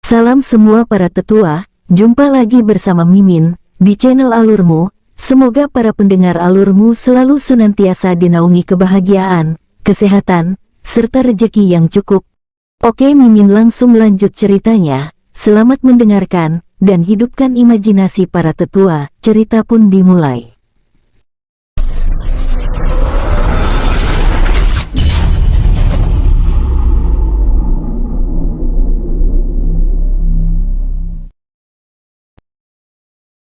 Salam semua para tetua, jumpa lagi bersama Mimin, di channel Alurmu. Semoga para pendengar Alurmu selalu senantiasa dinaungi kebahagiaan, kesehatan, serta rezeki yang cukup. Oke, Mimin langsung lanjut ceritanya. Selamat mendengarkan, dan hidupkan imajinasi para tetua. Cerita pun dimulai.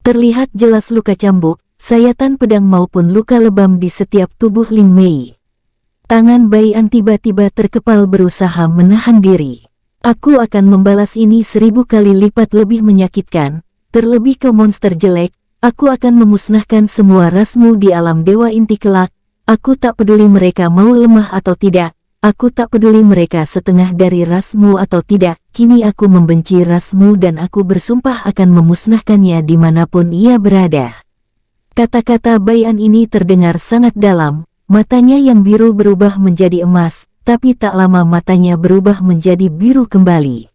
Terlihat jelas luka cambuk, sayatan pedang maupun luka lebam di setiap tubuh Ling Mei. Tangan Bai'an tiba-tiba terkepal berusaha menahan diri. Aku akan membalas ini 1000 kali lipat lebih menyakitkan, terlebih ke monster jelek. Aku akan memusnahkan semua rasmu di alam dewa inti kelak. Aku tak peduli mereka mau lemah atau tidak. Aku tak peduli mereka setengah dari rasmu atau tidak. Kini aku membenci rasmu dan aku bersumpah akan memusnahkannya dimanapun ia berada. Kata-kata Bai'an ini terdengar sangat dalam. Matanya yang biru berubah menjadi emas, tapi tak lama matanya berubah menjadi biru kembali.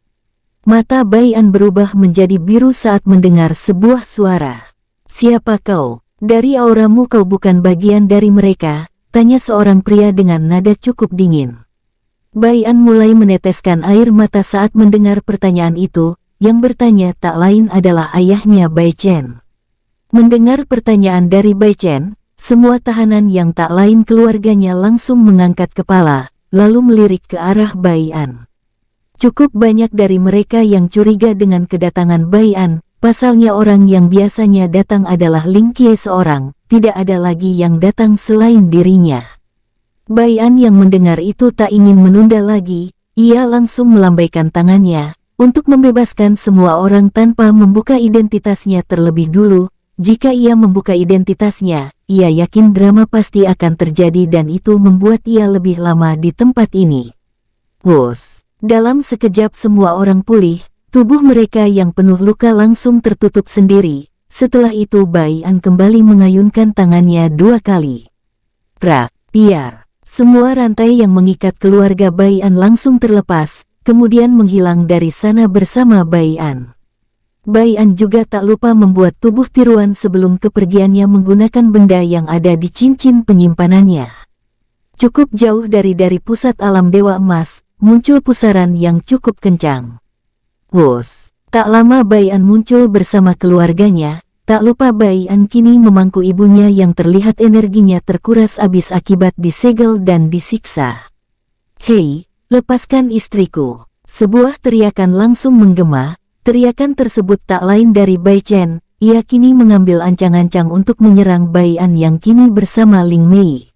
Mata Bai'an berubah menjadi biru saat mendengar sebuah suara. "Siapa kau? Dari auramu kau bukan bagian dari mereka," tanya seorang pria dengan nada cukup dingin. Bai'an mulai meneteskan air mata saat mendengar pertanyaan itu. Yang bertanya tak lain adalah ayahnya Bai Chen. Mendengar pertanyaan dari Bai Chen, semua tahanan yang tak lain keluarganya langsung mengangkat kepala, lalu melirik ke arah Bai'an. Cukup banyak dari mereka yang curiga dengan kedatangan Bai'an. Pasalnya orang yang biasanya datang adalah Ling Qiye seorang, tidak ada lagi yang datang selain dirinya. Bai'an yang mendengar itu tak ingin menunda lagi, ia langsung melambaikan tangannya untuk membebaskan semua orang tanpa membuka identitasnya terlebih dulu. Jika ia membuka identitasnya, ia yakin drama pasti akan terjadi dan itu membuat ia lebih lama di tempat ini. Wos, dalam sekejap semua orang pulih. Tubuh mereka yang penuh luka langsung tertutup sendiri. Setelah itu Bai'an kembali mengayunkan tangannya 2 kali. Prak, piar. Semua rantai yang mengikat keluarga Bai'an langsung terlepas, kemudian menghilang dari sana bersama Bai'an. Bai'an juga tak lupa membuat tubuh tiruan sebelum kepergiannya menggunakan benda yang ada di cincin penyimpanannya. Cukup jauh dari pusat alam Dewa Emas, muncul pusaran yang cukup kencang. Wos, tak lama Bai'an muncul bersama keluarganya. Tak lupa Bai'an kini memangku ibunya yang terlihat energinya terkuras habis akibat disegel dan disiksa. "Hei, lepaskan istriku!" Sebuah teriakan langsung menggema. Teriakan tersebut tak lain dari Bai Chen. Ia kini mengambil ancang-ancang untuk menyerang Bai'an yang kini bersama Ling Mei.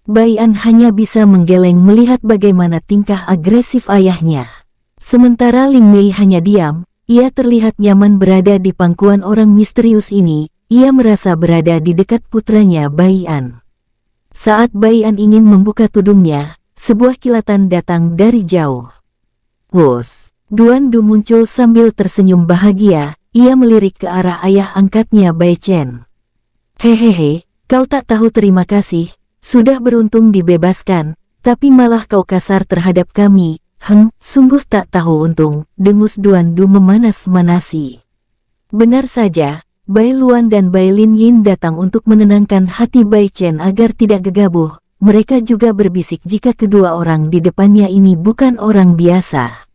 Bai'an hanya bisa menggeleng melihat bagaimana tingkah agresif ayahnya. Sementara Ling Mei hanya diam, ia terlihat nyaman berada di pangkuan orang misterius ini. Ia merasa berada di dekat putranya Bai'an. Saat Bai'an ingin membuka tudungnya, sebuah kilatan datang dari jauh. Wos, Duan Du muncul sambil tersenyum bahagia. Ia melirik ke arah ayah angkatnya Bai Chen. "Hehehe, kau tak tahu terima kasih, sudah beruntung dibebaskan, tapi malah kau kasar terhadap kami. Sungguh tak tahu untung," dengus Duan Du memanas-manasi. Benar saja, Bai Luan dan Bai Lin Yin datang untuk menenangkan hati Bai Chen agar tidak gegabah. Mereka juga berbisik jika kedua orang di depannya ini bukan orang biasa.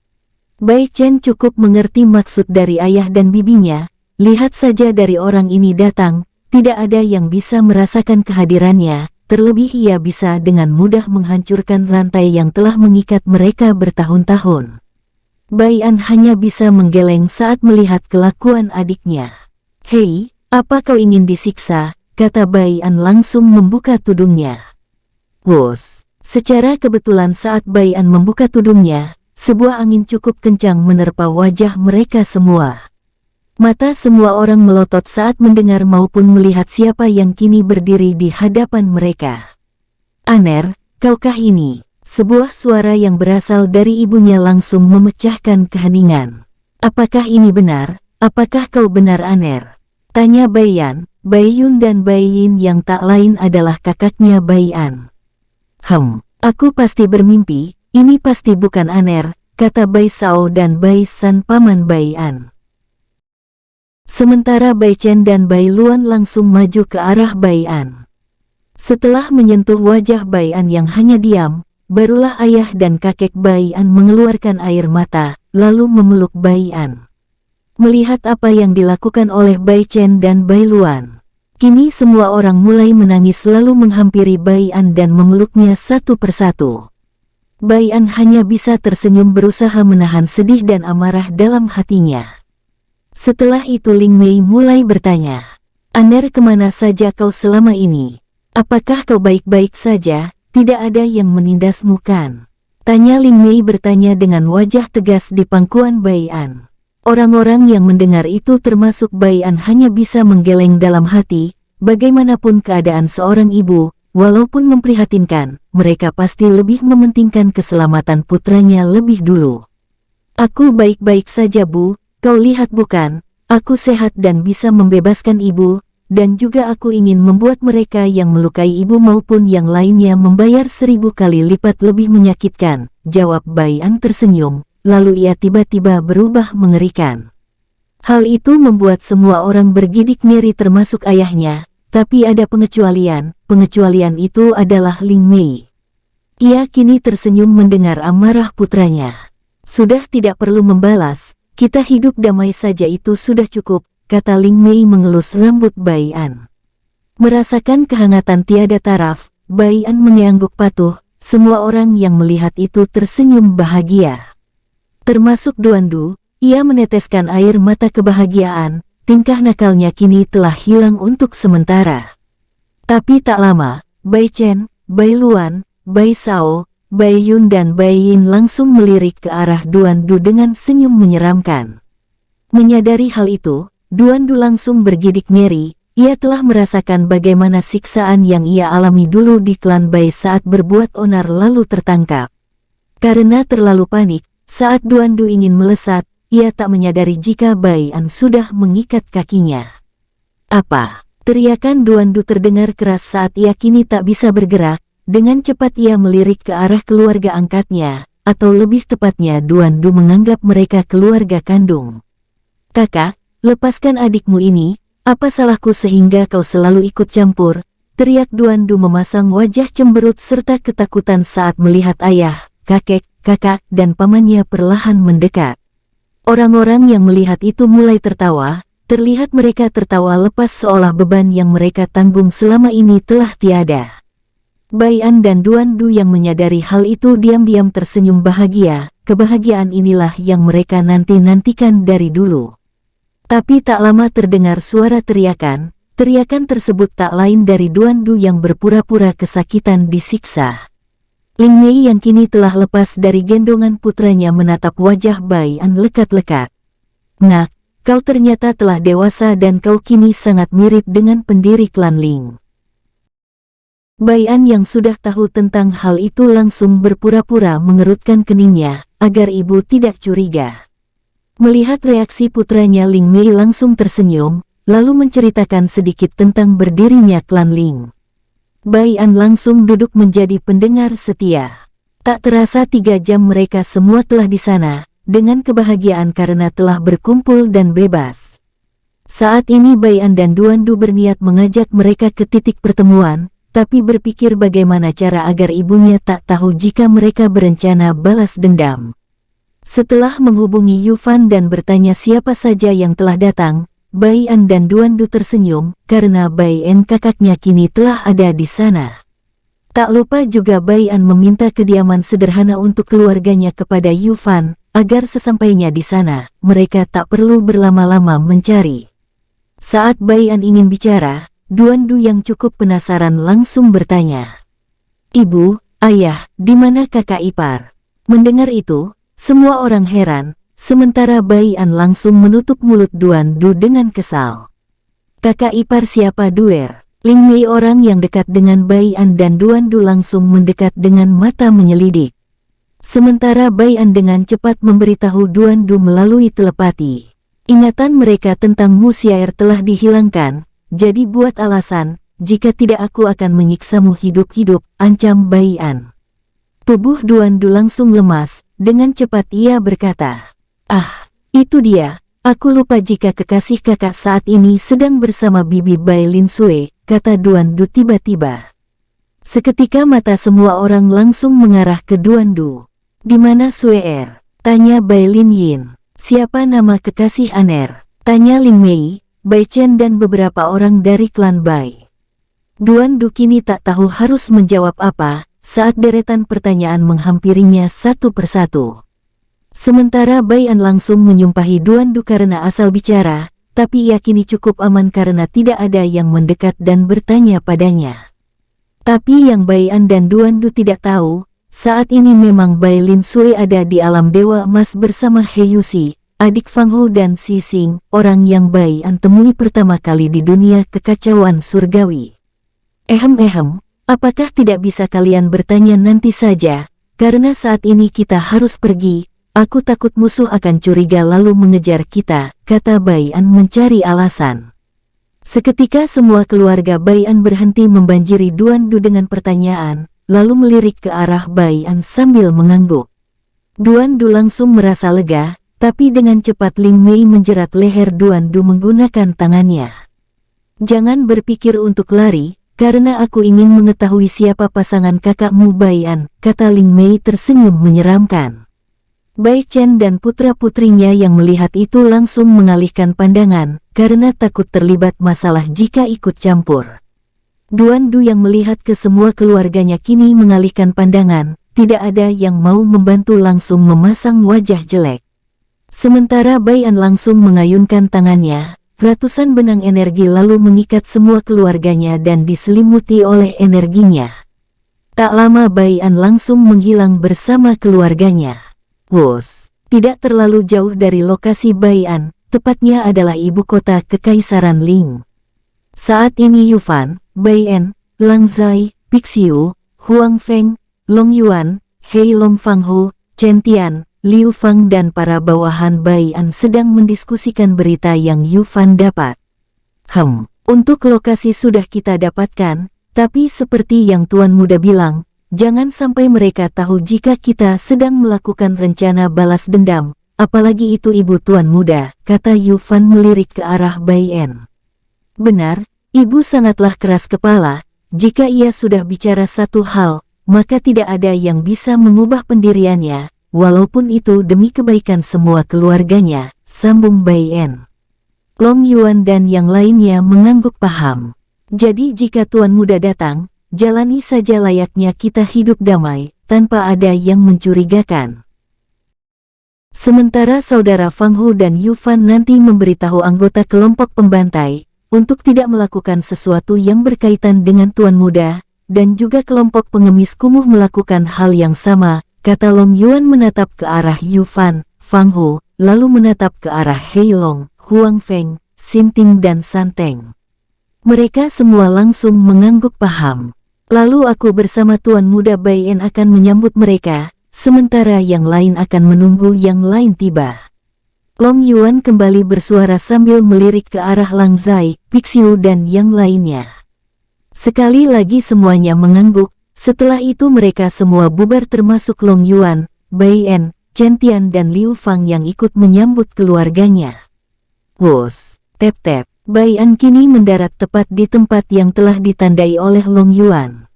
Bai Chen cukup mengerti maksud dari ayah dan bibinya. Lihat saja dari orang ini datang, tidak ada yang bisa merasakan kehadirannya. Terlebih ia bisa dengan mudah menghancurkan rantai yang telah mengikat mereka bertahun-tahun. Bai'an hanya bisa menggeleng saat melihat kelakuan adiknya. "Hei, apa kau ingin disiksa?" kata Bai'an langsung membuka tudungnya. Wos, secara kebetulan saat Bai'an membuka tudungnya, sebuah angin cukup kencang menerpa wajah mereka semua. Mata semua orang melotot saat mendengar maupun melihat siapa yang kini berdiri di hadapan mereka. "Aner, kaukah ini?" Sebuah suara yang berasal dari ibunya langsung memecahkan keheningan. "Apakah ini benar? Apakah kau benar Aner?" tanya Bai'an, Bai Yun dan Bai Yin yang tak lain adalah kakaknya Bai'an. Aku pasti bermimpi, ini pasti bukan Aner." kata Bai Sao dan Bai San paman Bai An. Sementara Bai Chen dan Bai Luan langsung maju ke arah Bai An. Setelah menyentuh wajah Bai An yang hanya diam, barulah ayah dan kakek Bai An mengeluarkan air mata, lalu memeluk Bai An. Melihat apa yang dilakukan oleh Bai Chen dan Bai Luan, kini semua orang mulai menangis lalu menghampiri Bai An dan memeluknya satu persatu. Bai An hanya bisa tersenyum berusaha menahan sedih dan amarah dalam hatinya. Setelah itu Ling Mei mulai bertanya, "Aner, kemana saja kau selama ini? Apakah kau baik-baik saja? Tidak ada yang menindasmu kan?" Tanya Ling Mei bertanya dengan wajah tegas di pangkuan Bai An. Orang-orang yang mendengar itu termasuk Bai An hanya bisa menggeleng dalam hati. Bagaimanapun keadaan seorang ibu, walaupun memprihatinkan, mereka pasti lebih mementingkan keselamatan putranya lebih dulu. "Aku baik-baik saja, Bu. Kau lihat bukan, aku sehat dan bisa membebaskan ibu. Dan juga aku ingin membuat mereka yang melukai ibu maupun yang lainnya membayar 1000 kali lipat lebih menyakitkan," jawab Bai An tersenyum, lalu ia tiba-tiba berubah mengerikan. Hal itu membuat semua orang bergidik ngeri termasuk ayahnya, tapi ada pengecualian itu adalah Ling Mei. Ia kini tersenyum mendengar amarah putranya. "Sudah tidak perlu membalas, kita hidup damai saja itu sudah cukup," kata Ling Mei mengelus rambut Bai An. Merasakan kehangatan tiada taraf, Bai An mengangguk patuh. Semua orang yang melihat itu tersenyum bahagia. Termasuk Duan Du, ia meneteskan air mata kebahagiaan, tingkah nakalnya kini telah hilang untuk sementara. Tapi tak lama, Bai Chen, Bai Luan, Bai Sao, Bai Yun dan Bai Yin langsung melirik ke arah Duan Du dengan senyum menyeramkan. Menyadari hal itu, Duan Du langsung bergidik ngeri. Ia telah merasakan bagaimana siksaan yang ia alami dulu di klan Bai saat berbuat onar lalu tertangkap. Karena terlalu panik, saat Duan Du ingin melesat, ia tak menyadari jika Bai An sudah mengikat kakinya. "Apa?" teriakan Duan Du terdengar keras saat ia kini tak bisa bergerak. Dengan cepat ia melirik ke arah keluarga angkatnya, atau lebih tepatnya Duan Du menganggap mereka keluarga kandung. "Kakak, lepaskan adikmu ini, apa salahku sehingga kau selalu ikut campur?" teriak Duan Du memasang wajah cemberut serta ketakutan saat melihat ayah, kakek, kakak, dan pamannya perlahan mendekat. Orang-orang yang melihat itu mulai tertawa, terlihat mereka tertawa lepas seolah beban yang mereka tanggung selama ini telah tiada. Bai An dan Duan Du yang menyadari hal itu diam-diam tersenyum bahagia, kebahagiaan inilah yang mereka nanti-nantikan dari dulu. Tapi tak lama terdengar suara teriakan tersebut tak lain dari Duan Du yang berpura-pura kesakitan disiksa. Ling Mei yang kini telah lepas dari gendongan putranya menatap wajah Bai An lekat-lekat. "Nak, kau ternyata telah dewasa dan kau kini sangat mirip dengan pendiri klan Ling." Bai An yang sudah tahu tentang hal itu langsung berpura-pura mengerutkan keningnya, agar ibu tidak curiga. Melihat reaksi putranya Ling Mei langsung tersenyum, lalu menceritakan sedikit tentang berdirinya klan Ling. Bai An langsung duduk menjadi pendengar setia. Tak terasa 3 jam mereka semua telah di sana, dengan kebahagiaan karena telah berkumpul dan bebas. Saat ini Bai An dan Duan Du berniat mengajak mereka ke titik pertemuan, tapi berpikir bagaimana cara agar ibunya tak tahu jika mereka berencana balas dendam. Setelah menghubungi Yu Fan dan bertanya siapa saja yang telah datang, Bai An dan Duan Du tersenyum, karena Bai En kakaknya kini telah ada di sana. Tak lupa juga Bai An meminta kediaman sederhana untuk keluarganya kepada Yu Fan, agar sesampainya di sana, mereka tak perlu berlama-lama mencari. Saat Bai An ingin bicara, Duan Du yang cukup penasaran langsung bertanya, "Ibu, ayah, di mana kakak ipar?" Mendengar itu, semua orang heran, sementara Bai An langsung menutup mulut Duan Du dengan kesal. "Kakak ipar siapa, Duer?" Ling Mei orang yang dekat dengan Bai An dan Duan Du langsung mendekat dengan mata menyelidik. Sementara Bai An dengan cepat memberitahu Duan Du melalui telepati. Ingatan mereka tentang Musyair telah dihilangkan. "Jadi buat alasan, jika tidak aku akan menyiksamu hidup-hidup," ancam Bai An. Tubuh Duan Du langsung lemas, dengan cepat ia berkata, "Ah, itu dia. Aku lupa jika kekasih kakak saat ini sedang bersama Bibi Bai Lin Sui," kata Duan Du tiba-tiba. Seketika mata semua orang langsung mengarah ke Duan Du. "Di mana Sui Er?" tanya Bai Lin Yin. "Siapa nama kekasih Aner?" tanya Ling Mei, Bai Chen dan beberapa orang dari klan Bai. Duan Du kini tak tahu harus menjawab apa saat deretan pertanyaan menghampirinya satu persatu. Sementara Bai An langsung menyumpahi Duan Du karena asal bicara, tapi ia kini cukup aman karena tidak ada yang mendekat dan bertanya padanya. Tapi yang Bai An dan Duan Du tidak tahu, saat ini memang Bai Lin Sui ada di alam Dewa Emas bersama He Yuxi, adik Fang Hou dan Si Xing, orang yang Bai An temui pertama kali di dunia kekacauan surgawi. Apakah tidak bisa kalian bertanya nanti saja, karena saat ini kita harus pergi. Aku takut musuh akan curiga lalu mengejar kita, kata Bai An mencari alasan. Seketika semua keluarga Bai An berhenti membanjiri Duan Du dengan pertanyaan, lalu melirik ke arah Bai An sambil mengangguk. Duan Du langsung merasa lega, tapi dengan cepat Ling Mei menjerat leher Duan Du menggunakan tangannya. "Jangan berpikir untuk lari, karena aku ingin mengetahui siapa pasangan kakakmu Bai An," kata Ling Mei tersenyum menyeramkan. Bai Chen dan putra-putrinya yang melihat itu langsung mengalihkan pandangan, karena takut terlibat masalah jika ikut campur. Duan Du yang melihat ke semua keluarganya kini mengalihkan pandangan, tidak ada yang mau membantu langsung memasang wajah jelek. Sementara Bai An langsung mengayunkan tangannya, ratusan benang energi lalu mengikat semua keluarganya dan diselimuti oleh energinya. Tak lama Bai An langsung menghilang bersama keluarganya. Tidak terlalu jauh dari lokasi Bai An, tepatnya adalah ibu kota Kekaisaran Ling. Saat ini Yufan, Bai En, Lang Zai, Pixiu, Huang Feng, Long Yuan, Hei Long Fang Hu, Chen Tian, Liu Fang dan para bawahan Bai An sedang mendiskusikan berita yang Yufan dapat. Untuk lokasi sudah kita dapatkan, tapi seperti yang Tuan Muda bilang, jangan sampai mereka tahu jika kita sedang melakukan rencana balas dendam, apalagi itu ibu Tuan Muda, kata Yufan melirik ke arah Bai En. Benar, ibu sangatlah keras kepala, jika ia sudah bicara satu hal, maka tidak ada yang bisa mengubah pendiriannya, walaupun itu demi kebaikan semua keluarganya, sambung Bai En. Long Yuan dan yang lainnya mengangguk paham. Jadi jika Tuan Muda datang, jalani saja layaknya kita hidup damai, tanpa ada yang mencurigakan. Sementara saudara Fang Hou dan Yufan nanti memberitahu anggota kelompok pembantai, untuk tidak melakukan sesuatu yang berkaitan dengan Tuan Muda, dan juga kelompok pengemis kumuh melakukan hal yang sama, kata Long Yuan menatap ke arah Yufan, Fang Hou, lalu menatap ke arah Hei Long, Huang Feng, Xinting dan Santeng. Mereka semua langsung mengangguk paham. Lalu aku bersama Tuan Muda Bai En akan menyambut mereka, sementara yang lain akan menunggu yang lain tiba. Long Yuan kembali bersuara sambil melirik ke arah Lang Zai, Pixiu dan yang lainnya. Sekali lagi semuanya mengangguk, setelah itu mereka semua bubar termasuk Long Yuan, Bai En, Chen Tian dan Liu Fang yang ikut menyambut keluarganya. Tep-tep. Bai An kini mendarat tepat di tempat yang telah ditandai oleh Long Yuan.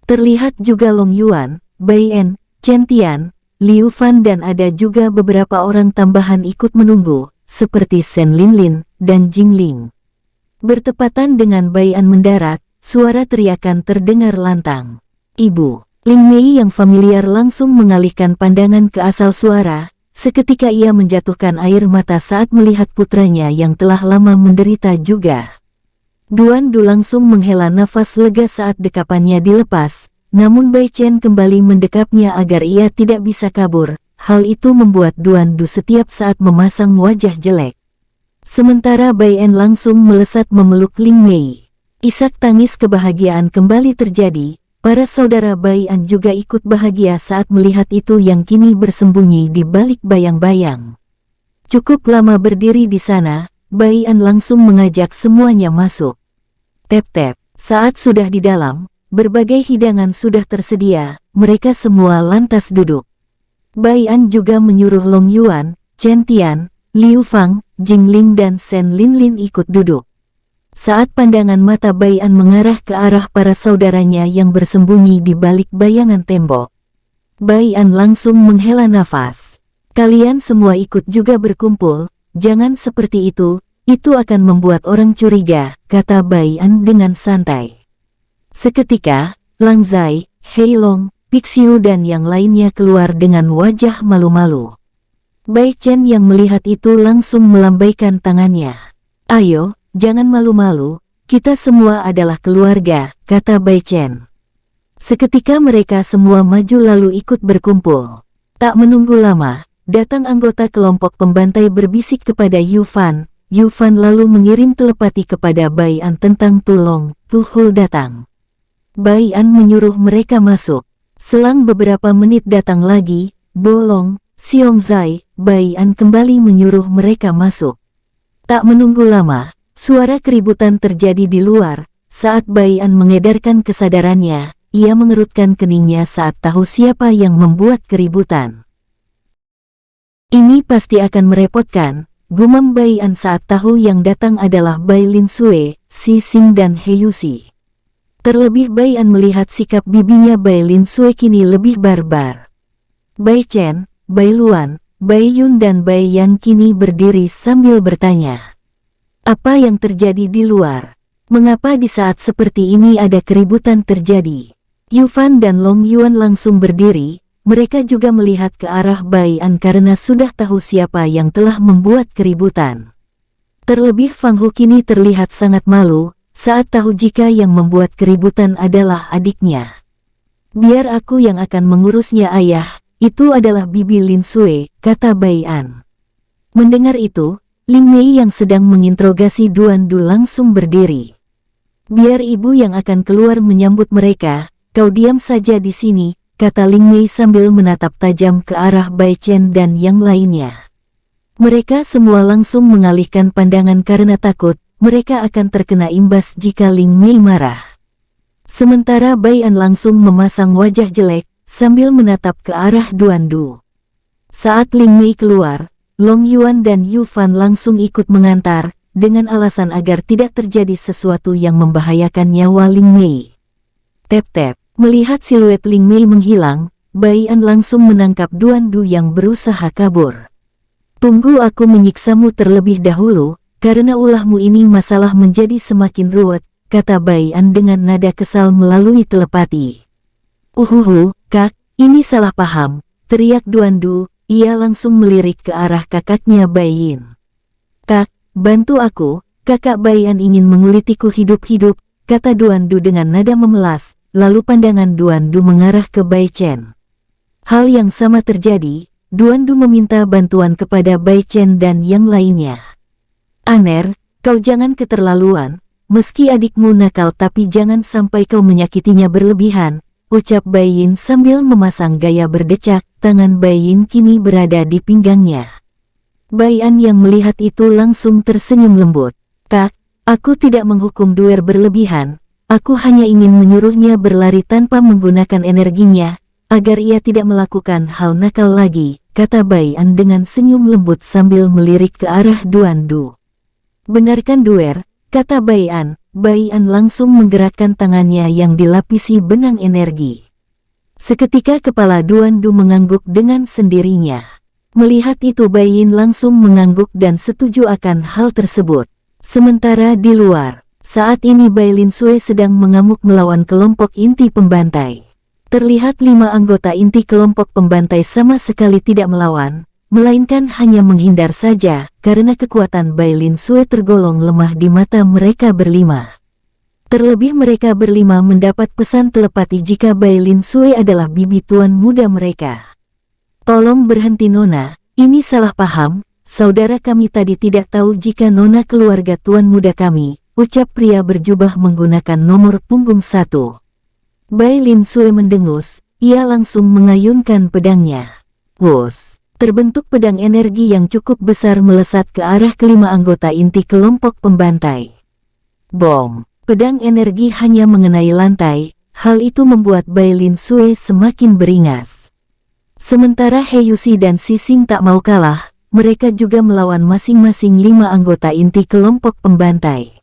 Terlihat juga Long Yuan, Bai En, Chen Tian, Liu Fan dan ada juga beberapa orang tambahan ikut menunggu, seperti Shen Linlin dan Jing Ling. Bertepatan dengan Bai An mendarat, suara teriakan terdengar lantang. Ibu, Ling Mei yang familiar langsung mengalihkan pandangan ke asal suara. Seketika ia menjatuhkan air mata saat melihat putranya yang telah lama menderita juga. Duan Du langsung menghela nafas lega saat dekapannya dilepas, namun Bai Chen kembali mendekapnya agar ia tidak bisa kabur. Hal itu membuat Duan Du setiap saat memasang wajah jelek. Sementara Bai En langsung melesat memeluk Ling Mei. Isak tangis kebahagiaan kembali terjadi. Para saudara Bai An juga ikut bahagia saat melihat itu yang kini bersembunyi di balik bayang-bayang. Cukup lama berdiri di sana, Bai An langsung mengajak semuanya masuk. Tep-tep, saat sudah di dalam, berbagai hidangan sudah tersedia, mereka semua lantas duduk. Bai An juga menyuruh Long Yuan, Chen Tian, Liu Fang, Jing Ling dan Shen Linlin ikut duduk. Saat pandangan mata Bai An mengarah ke arah para saudaranya yang bersembunyi di balik bayangan tembok, Bai An langsung menghela nafas. Kalian semua ikut juga berkumpul, jangan seperti itu akan membuat orang curiga, kata Bai An dengan santai. Seketika, Lang Zai, Hei Long, Pixiu dan yang lainnya keluar dengan wajah malu-malu. Bai Chen yang melihat itu langsung melambaikan tangannya. Ayo, jangan malu-malu, kita semua adalah keluarga, kata Bai Chen. Seketika mereka semua maju lalu ikut berkumpul. Tak menunggu lama, datang anggota kelompok pembantai berbisik kepada Yu Fan. Yu Fan lalu mengirim telepati kepada Bai An tentang Tu Long, Tu Hul datang. Bai An menyuruh mereka masuk. Selang beberapa menit datang lagi, Bo Long, Xiong Zai, Bai An kembali menyuruh mereka masuk. Tak menunggu lama, suara keributan terjadi di luar. Saat Bai An mengedarkan kesadarannya, ia mengerutkan keningnya saat tahu siapa yang membuat keributan. Ini pasti akan merepotkan, gumam Bai An saat tahu yang datang adalah Bai Lin Sui, Si Xing dan He Yuxi. Terlebih Bai An melihat sikap bibinya Bai Lin Sui kini lebih barbar. Bai Chen, Bai Luan, Bai Yun dan Bai Yan kini berdiri sambil bertanya. Apa yang terjadi di luar? Mengapa di saat seperti ini ada keributan terjadi? Yu Fan dan Long Yuan langsung berdiri, mereka juga melihat ke arah Bai An karena sudah tahu siapa yang telah membuat keributan. Terlebih Fang Hu kini terlihat sangat malu, saat tahu jika yang membuat keributan adalah adiknya. Biar aku yang akan mengurusnya ayah, itu adalah bibi Lin Sui, kata Bai An. Mendengar itu, Ling Mei yang sedang menginterogasi Duan Du langsung berdiri. Biar ibu yang akan keluar menyambut mereka, kau diam saja di sini, kata Ling Mei sambil menatap tajam ke arah Bai Chen dan yang lainnya. Mereka semua langsung mengalihkan pandangan karena takut mereka akan terkena imbas jika Ling Mei marah. Sementara Bai An langsung memasang wajah jelek, sambil menatap ke arah Duan Du. Saat Ling Mei keluar, Long Yuan dan Yu Fan langsung ikut mengantar, dengan alasan agar tidak terjadi sesuatu yang membahayakan nyawa Ling Mei. Tep-tep, melihat siluet Ling Mei menghilang, Bai An langsung menangkap Duan Du yang berusaha kabur. Tunggu aku menyiksamu terlebih dahulu, karena ulahmu ini masalah menjadi semakin ruwet, kata Bai An dengan nada kesal melalui telepati. Kak, ini salah paham, teriak Duan Du, ia langsung melirik ke arah kakaknya Bai Yin. Kak, bantu aku, kakak Bai An ingin mengulitiku hidup-hidup, kata Duan Du dengan nada memelas, lalu pandangan Duan Du mengarah ke Bai Chen. Hal yang sama terjadi, Duan Du meminta bantuan kepada Bai Chen dan yang lainnya. Aner, kau jangan keterlaluan, meski adikmu nakal tapi jangan sampai kau menyakitinya berlebihan, ucap Bai Yin sambil memasang gaya berdecak, tangan Bai Yin kini berada di pinggangnya. Bai An yang melihat itu langsung tersenyum lembut. Kak, aku tidak menghukum Duer berlebihan, aku hanya ingin menyuruhnya berlari tanpa menggunakan energinya, agar ia tidak melakukan hal nakal lagi, kata Bai An dengan senyum lembut sambil melirik ke arah Duan Du. Benarkan Duer, kata Bai An. Bai An langsung menggerakkan tangannya yang dilapisi benang energi. Seketika kepala Duan Du mengangguk dengan sendirinya. Melihat itu Bai Yin langsung mengangguk dan setuju akan hal tersebut. Sementara di luar, saat ini Bai Lin Sui sedang mengamuk melawan kelompok inti pembantai. Terlihat 5 anggota inti kelompok pembantai sama sekali tidak melawan, melainkan hanya menghindar saja, karena kekuatan Bai Lin Sui tergolong lemah di mata mereka berlima. Terlebih mereka berlima mendapat pesan telepati jika Bai Lin Sui adalah bibi tuan muda mereka. Tolong berhenti Nona, ini salah paham, saudara kami tadi tidak tahu jika Nona keluarga tuan muda kami, ucap pria berjubah menggunakan nomor punggung 1. Bai Lin Sui mendengus, ia langsung mengayunkan pedangnya. Wus! Terbentuk pedang energi yang cukup besar melesat ke arah kelima anggota inti kelompok pembantai. Bom! Pedang energi hanya mengenai lantai, hal itu membuat Bai Lin Sui semakin beringas. Sementara Heyusi dan Sising tak mau kalah, mereka juga melawan masing-masing 5 anggota inti kelompok pembantai.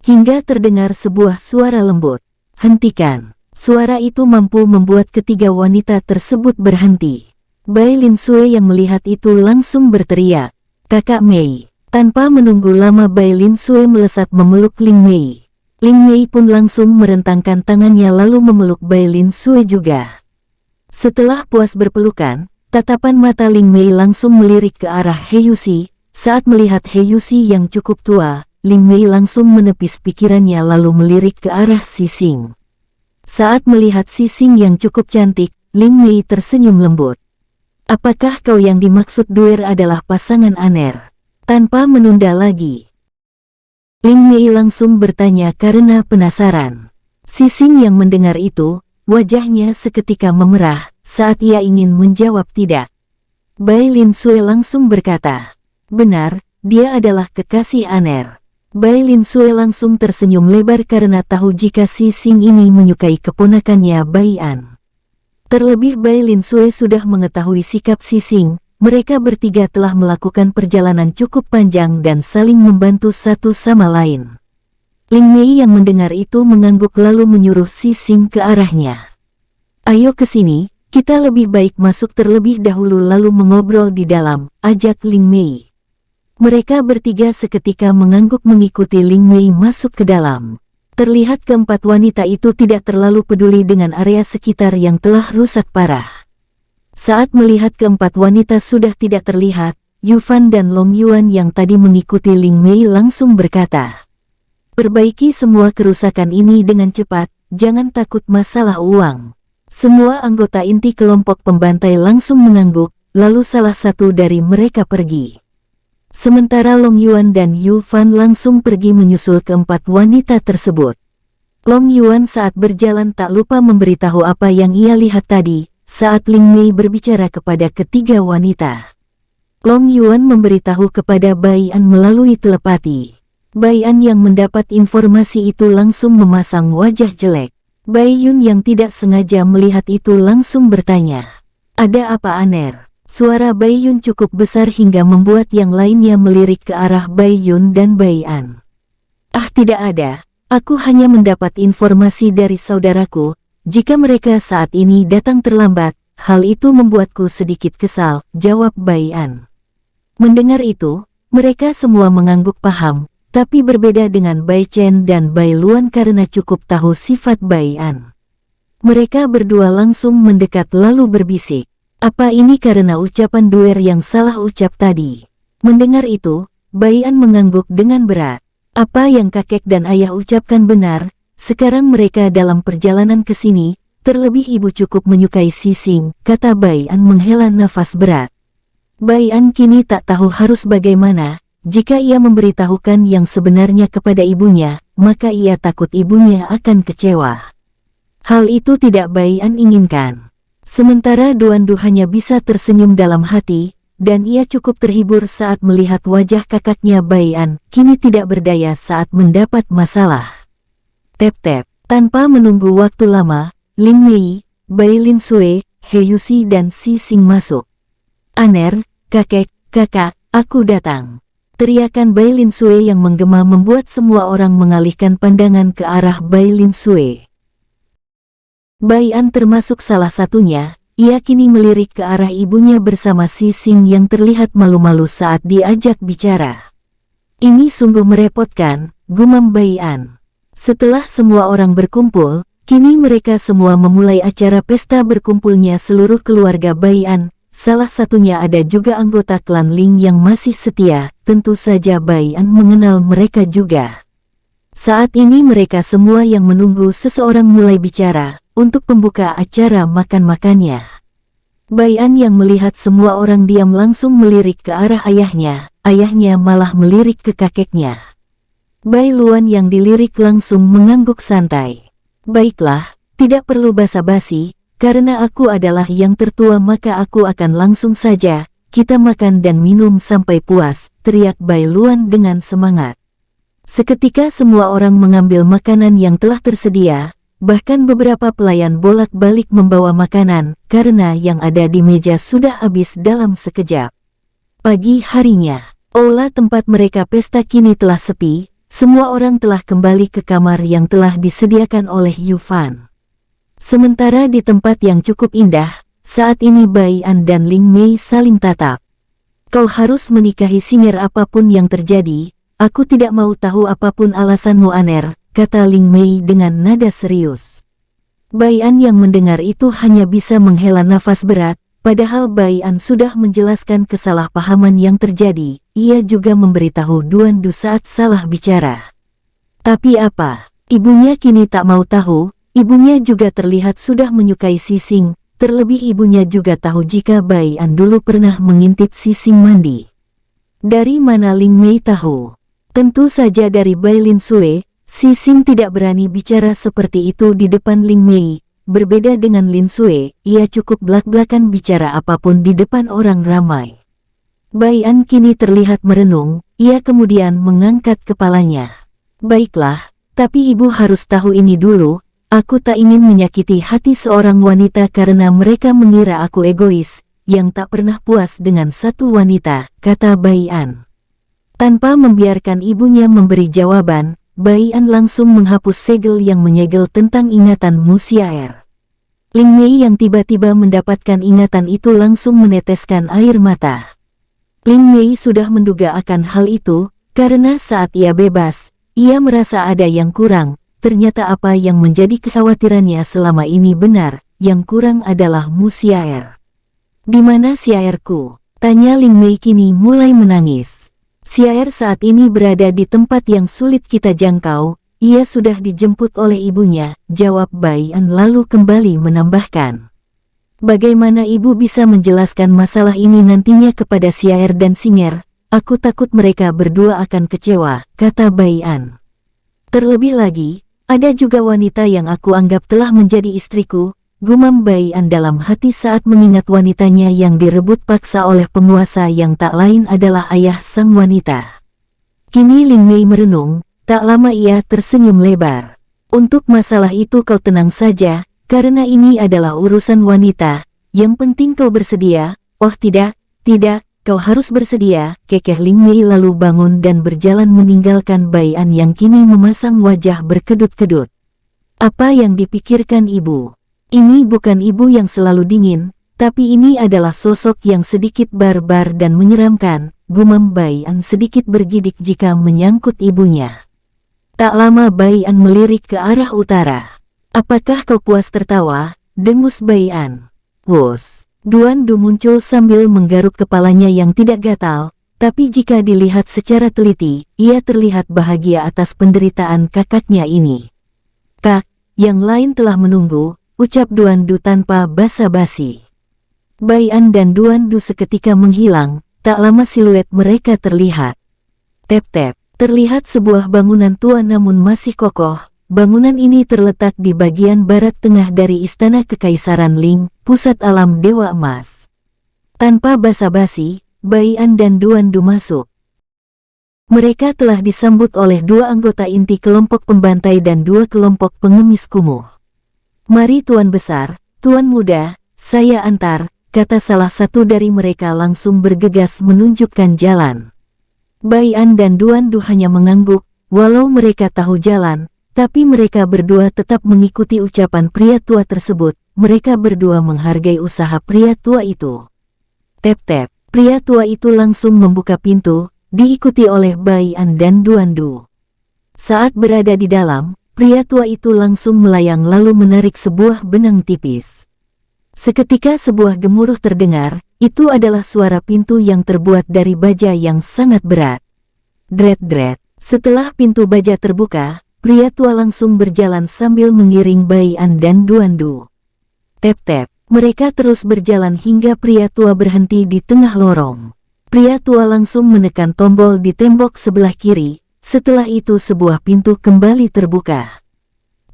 Hingga terdengar sebuah suara lembut. "Hentikan!" Suara itu mampu membuat ketiga wanita tersebut berhenti. Bai Lin Sui yang melihat itu langsung berteriak, "Kakak Mei!" Tanpa menunggu lama Bai Lin Sui melesat memeluk Ling Mei. Ling Mei pun langsung merentangkan tangannya lalu memeluk Bai Lin Sui juga. Setelah puas berpelukan, tatapan mata Ling Mei langsung melirik ke arah Heyusi. Saat melihat Heyusi yang cukup tua, Ling Mei langsung menepis pikirannya lalu melirik ke arah Sising. Saat melihat Sising yang cukup cantik, Ling Mei tersenyum lembut. "Apakah kau yang dimaksud Duer adalah pasangan Aner?" Tanpa menunda lagi, Ling Mei langsung bertanya karena penasaran. Sising yang mendengar itu, wajahnya seketika memerah saat ia ingin menjawab tidak. Bai Lin Sui langsung berkata, "Benar, dia adalah kekasih Aner." Bai Lin Sui langsung tersenyum lebar karena tahu jika Sising ini menyukai keponakannya Bai An. Terlebih Bai Lin Sui sudah mengetahui sikap Sising, mereka bertiga telah melakukan perjalanan cukup panjang dan saling membantu satu sama lain. Ling Mei yang mendengar itu mengangguk lalu menyuruh Sising ke arahnya. "Ayo ke sini, kita lebih baik masuk terlebih dahulu lalu mengobrol di dalam," ajak Ling Mei. Mereka bertiga seketika mengangguk mengikuti Ling Mei masuk ke dalam. Terlihat keempat wanita itu tidak terlalu peduli dengan area sekitar yang telah rusak parah. Saat melihat keempat wanita sudah tidak terlihat, Yu Fan dan Long Yuan yang tadi mengikuti Ling Mei langsung berkata, "Perbaiki semua kerusakan ini dengan cepat, jangan takut masalah uang." Semua anggota inti kelompok pembantai langsung mengangguk, lalu salah satu dari mereka pergi. Sementara Long Yuan dan Yu Fan langsung pergi menyusul keempat wanita tersebut. Long Yuan saat berjalan tak lupa memberitahu apa yang ia lihat tadi, saat Ling Mei berbicara kepada ketiga wanita. Long Yuan memberitahu kepada Bai An melalui telepati. Bai An yang mendapat informasi itu langsung memasang wajah jelek. Bai Yun yang tidak sengaja melihat itu langsung bertanya, "Ada apa Aner?" Suara Bai Yun cukup besar hingga membuat yang lainnya melirik ke arah Bai Yun dan Bai An. "Ah, tidak ada, aku hanya mendapat informasi dari saudaraku, jika mereka saat ini datang terlambat, hal itu membuatku sedikit kesal," jawab Bai An. Mendengar itu, mereka semua mengangguk paham, tapi berbeda dengan Bai Chen dan Bai Luan karena cukup tahu sifat Bai An. Mereka berdua langsung mendekat lalu berbisik, "Apa ini karena ucapan Duer yang salah ucap tadi?" Mendengar itu, Bai An mengangguk dengan berat. "Apa yang kakek dan ayah ucapkan benar, sekarang mereka dalam perjalanan ke sini, terlebih ibu cukup menyukai Sising," kata Bai An menghela nafas berat. Bai An kini tak tahu harus bagaimana, jika ia memberitahukan yang sebenarnya kepada ibunya, maka ia takut ibunya akan kecewa. Hal itu tidak Bai An inginkan. Sementara Duan Du hanya bisa tersenyum dalam hati, dan ia cukup terhibur saat melihat wajah kakaknya Bai An kini tidak berdaya saat mendapat masalah. Tep-tep, tanpa menunggu waktu lama, Ling Mei, Bai Lin Sui, Heyusi dan Sising masuk. "Aner, kakek, kakak, aku datang." Teriakan Bai Lin Sui yang menggema membuat semua orang mengalihkan pandangan ke arah Bai Lin Sui. Bai An termasuk salah satunya, ia kini melirik ke arah ibunya bersama Sising yang terlihat malu-malu saat diajak bicara. "Ini sungguh merepotkan," gumam Bai An. Setelah semua orang berkumpul, kini mereka semua memulai acara pesta berkumpulnya seluruh keluarga Bai An, salah satunya ada juga anggota klan Ling yang masih setia, tentu saja Bai An mengenal mereka juga. Saat ini mereka semua yang menunggu seseorang mulai bicara, untuk pembuka acara makan-makannya. Bai An yang melihat semua orang diam langsung melirik ke arah ayahnya, ayahnya malah melirik ke kakeknya. Bai Luan yang dilirik langsung mengangguk santai. "Baiklah, tidak perlu basa-basi, karena aku adalah yang tertua maka aku akan langsung saja, kita makan dan minum sampai puas," teriak Bai Luan dengan semangat. Seketika semua orang mengambil makanan yang telah tersedia, bahkan beberapa pelayan bolak-balik membawa makanan karena yang ada di meja sudah habis dalam sekejap. Pagi harinya, aula tempat mereka pesta kini telah sepi, semua orang telah kembali ke kamar yang telah disediakan oleh Yufan. Sementara di tempat yang cukup indah, saat ini Bai An dan Ling Mei saling tatap. Kau harus menikahi Singer apapun yang terjadi, aku tidak mau tahu apapun alasanmu Aner, kata Ling Mei dengan nada serius. Bai An yang mendengar itu hanya bisa menghela nafas berat, padahal Bai An sudah menjelaskan kesalahpahaman yang terjadi, ia juga memberitahu Duan Du saat salah bicara. Tapi apa? Ibunya kini tak mau tahu, ibunya juga terlihat sudah menyukai Sising, terlebih ibunya juga tahu jika Bai An dulu pernah mengintip Sising mandi. Dari mana Ling Mei tahu? Tentu saja dari Bai Lin Sue. Sising tidak berani bicara seperti itu di depan Ling Mei. Berbeda dengan Lin Sue, ia cukup blak-blakan bicara apapun di depan orang ramai. Bai An kini terlihat merenung, ia kemudian mengangkat kepalanya. Baiklah, tapi ibu harus tahu ini dulu, aku tak ingin menyakiti hati seorang wanita karena mereka mengira aku egois, yang tak pernah puas dengan satu wanita, kata Bai An. Tanpa membiarkan ibunya memberi jawaban, Bai An langsung menghapus segel yang menyegel tentang ingatan Mu Xiaer. Ling Mei yang tiba-tiba mendapatkan ingatan itu langsung meneteskan air mata. Ling Mei sudah menduga akan hal itu, karena saat ia bebas, ia merasa ada yang kurang, ternyata apa yang menjadi kekhawatirannya selama ini benar, yang kurang adalah Mu Xiaer. Di mana Xiaerku? Tanya Ling Mei kini mulai menangis. Xiaer saat ini berada di tempat yang sulit kita jangkau, ia sudah dijemput oleh ibunya, jawab Bai An lalu kembali menambahkan. Bagaimana ibu bisa menjelaskan masalah ini nantinya kepada Xiaer dan Singer? Aku takut mereka berdua akan kecewa, kata Bai An. Terlebih lagi, ada juga wanita yang aku anggap telah menjadi istriku, gumam Bai An dalam hati saat mengingat wanitanya yang direbut paksa oleh penguasa yang tak lain adalah ayah sang wanita. Kini Ling Mei merenung, tak lama ia tersenyum lebar. Untuk masalah itu kau tenang saja, karena ini adalah urusan wanita, yang penting kau bersedia. Oh tidak, kau harus bersedia, kekeh Ling Mei lalu bangun dan berjalan meninggalkan Bai An yang kini memasang wajah berkedut-kedut. Apa yang dipikirkan ibu? Ini bukan ibu yang selalu dingin, tapi ini adalah sosok yang sedikit barbar dan menyeramkan, gumam Bai An sedikit bergidik jika menyangkut ibunya. Tak lama Bai An melirik ke arah utara. Apakah kau puas tertawa? Dengus Bai An. Wus. Duan Du muncul sambil menggaruk kepalanya yang tidak gatal, tapi jika dilihat secara teliti, ia terlihat bahagia atas penderitaan kakaknya ini. Kak, yang lain telah menunggu, ucap Duan Du tanpa basa-basi. Bai An dan Duan Du seketika menghilang, tak lama siluet mereka terlihat. Tep-tep, terlihat sebuah bangunan tua namun masih kokoh. Bangunan ini terletak di bagian barat tengah dari Istana Kekaisaran Ling, pusat alam Dewa Emas. Tanpa basa-basi, Bai An dan Duan Du masuk. Mereka telah disambut oleh dua anggota inti kelompok pembantai dan dua kelompok pengemis kumuh. Mari Tuan Besar, Tuan Muda, saya antar, kata salah satu dari mereka langsung bergegas menunjukkan jalan. Bai An dan Duan Du hanya mengangguk, walau mereka tahu jalan, tapi mereka berdua tetap mengikuti ucapan pria tua tersebut, mereka berdua menghargai usaha pria tua itu. Tep-tep, pria tua itu langsung membuka pintu, diikuti oleh Bai An dan Duan Du. Saat berada di dalam, pria tua itu langsung melayang lalu menarik sebuah benang tipis. Seketika sebuah gemuruh terdengar, itu adalah suara pintu yang terbuat dari baja yang sangat berat. Dret-dret, setelah pintu baja terbuka, pria tua langsung berjalan sambil mengiring Bai An dan Duan Du. Tep-tep, mereka terus berjalan hingga pria tua berhenti di tengah lorong. Pria tua langsung menekan tombol di tembok sebelah kiri. Setelah itu sebuah pintu kembali terbuka.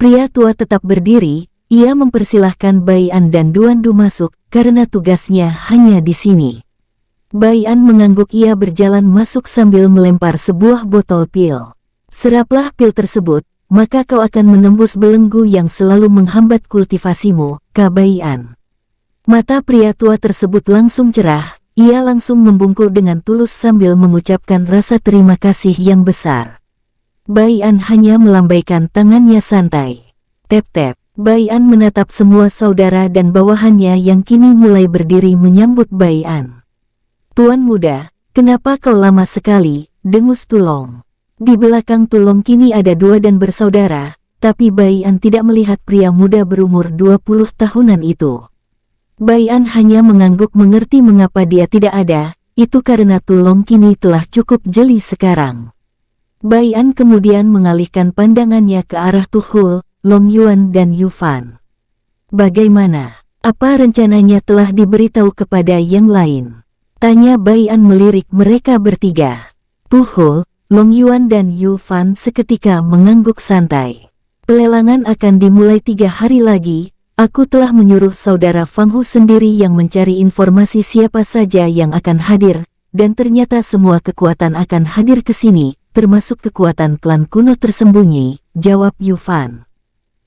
Pria tua tetap berdiri, ia mempersilahkan Bai An dan Duan Du masuk karena tugasnya hanya di sini. Bai An mengangguk, ia berjalan masuk sambil melempar sebuah botol pil. Seraplah pil tersebut, maka kau akan menembus belenggu yang selalu menghambat kultivasimu, Kak Bai'an. Mata pria tua tersebut langsung cerah, ia langsung membungkuk dengan tulus sambil mengucapkan rasa terima kasih yang besar. Bai'an hanya melambaikan tangannya santai. Tep-tep. Bai'an menatap semua saudara dan bawahannya yang kini mulai berdiri menyambut Bai'an. Tuan muda, kenapa kau lama sekali, dengus Tulong. Di belakang Tulong kini ada dua dan bersaudara, tapi Bai'an tidak melihat pria muda berumur 20 tahunan itu. Bai'an hanya mengangguk mengerti mengapa dia tidak ada, itu karena Tulong kini telah cukup jeli sekarang. Bai'an kemudian mengalihkan pandangannya ke arah Tuhul, Long Yuan dan Yu Fan. Bagaimana? Apa rencananya telah diberitahu kepada yang lain? Tanya Bai'an melirik mereka bertiga. Tuhul, Long Yuan dan Yu Fan seketika mengangguk santai. Pelelangan akan dimulai 3 hari lagi. Aku telah menyuruh saudara Fang Hu sendiri yang mencari informasi siapa saja yang akan hadir, dan ternyata semua kekuatan akan hadir ke sini, termasuk kekuatan klan kuno tersembunyi, jawab Yu Fan.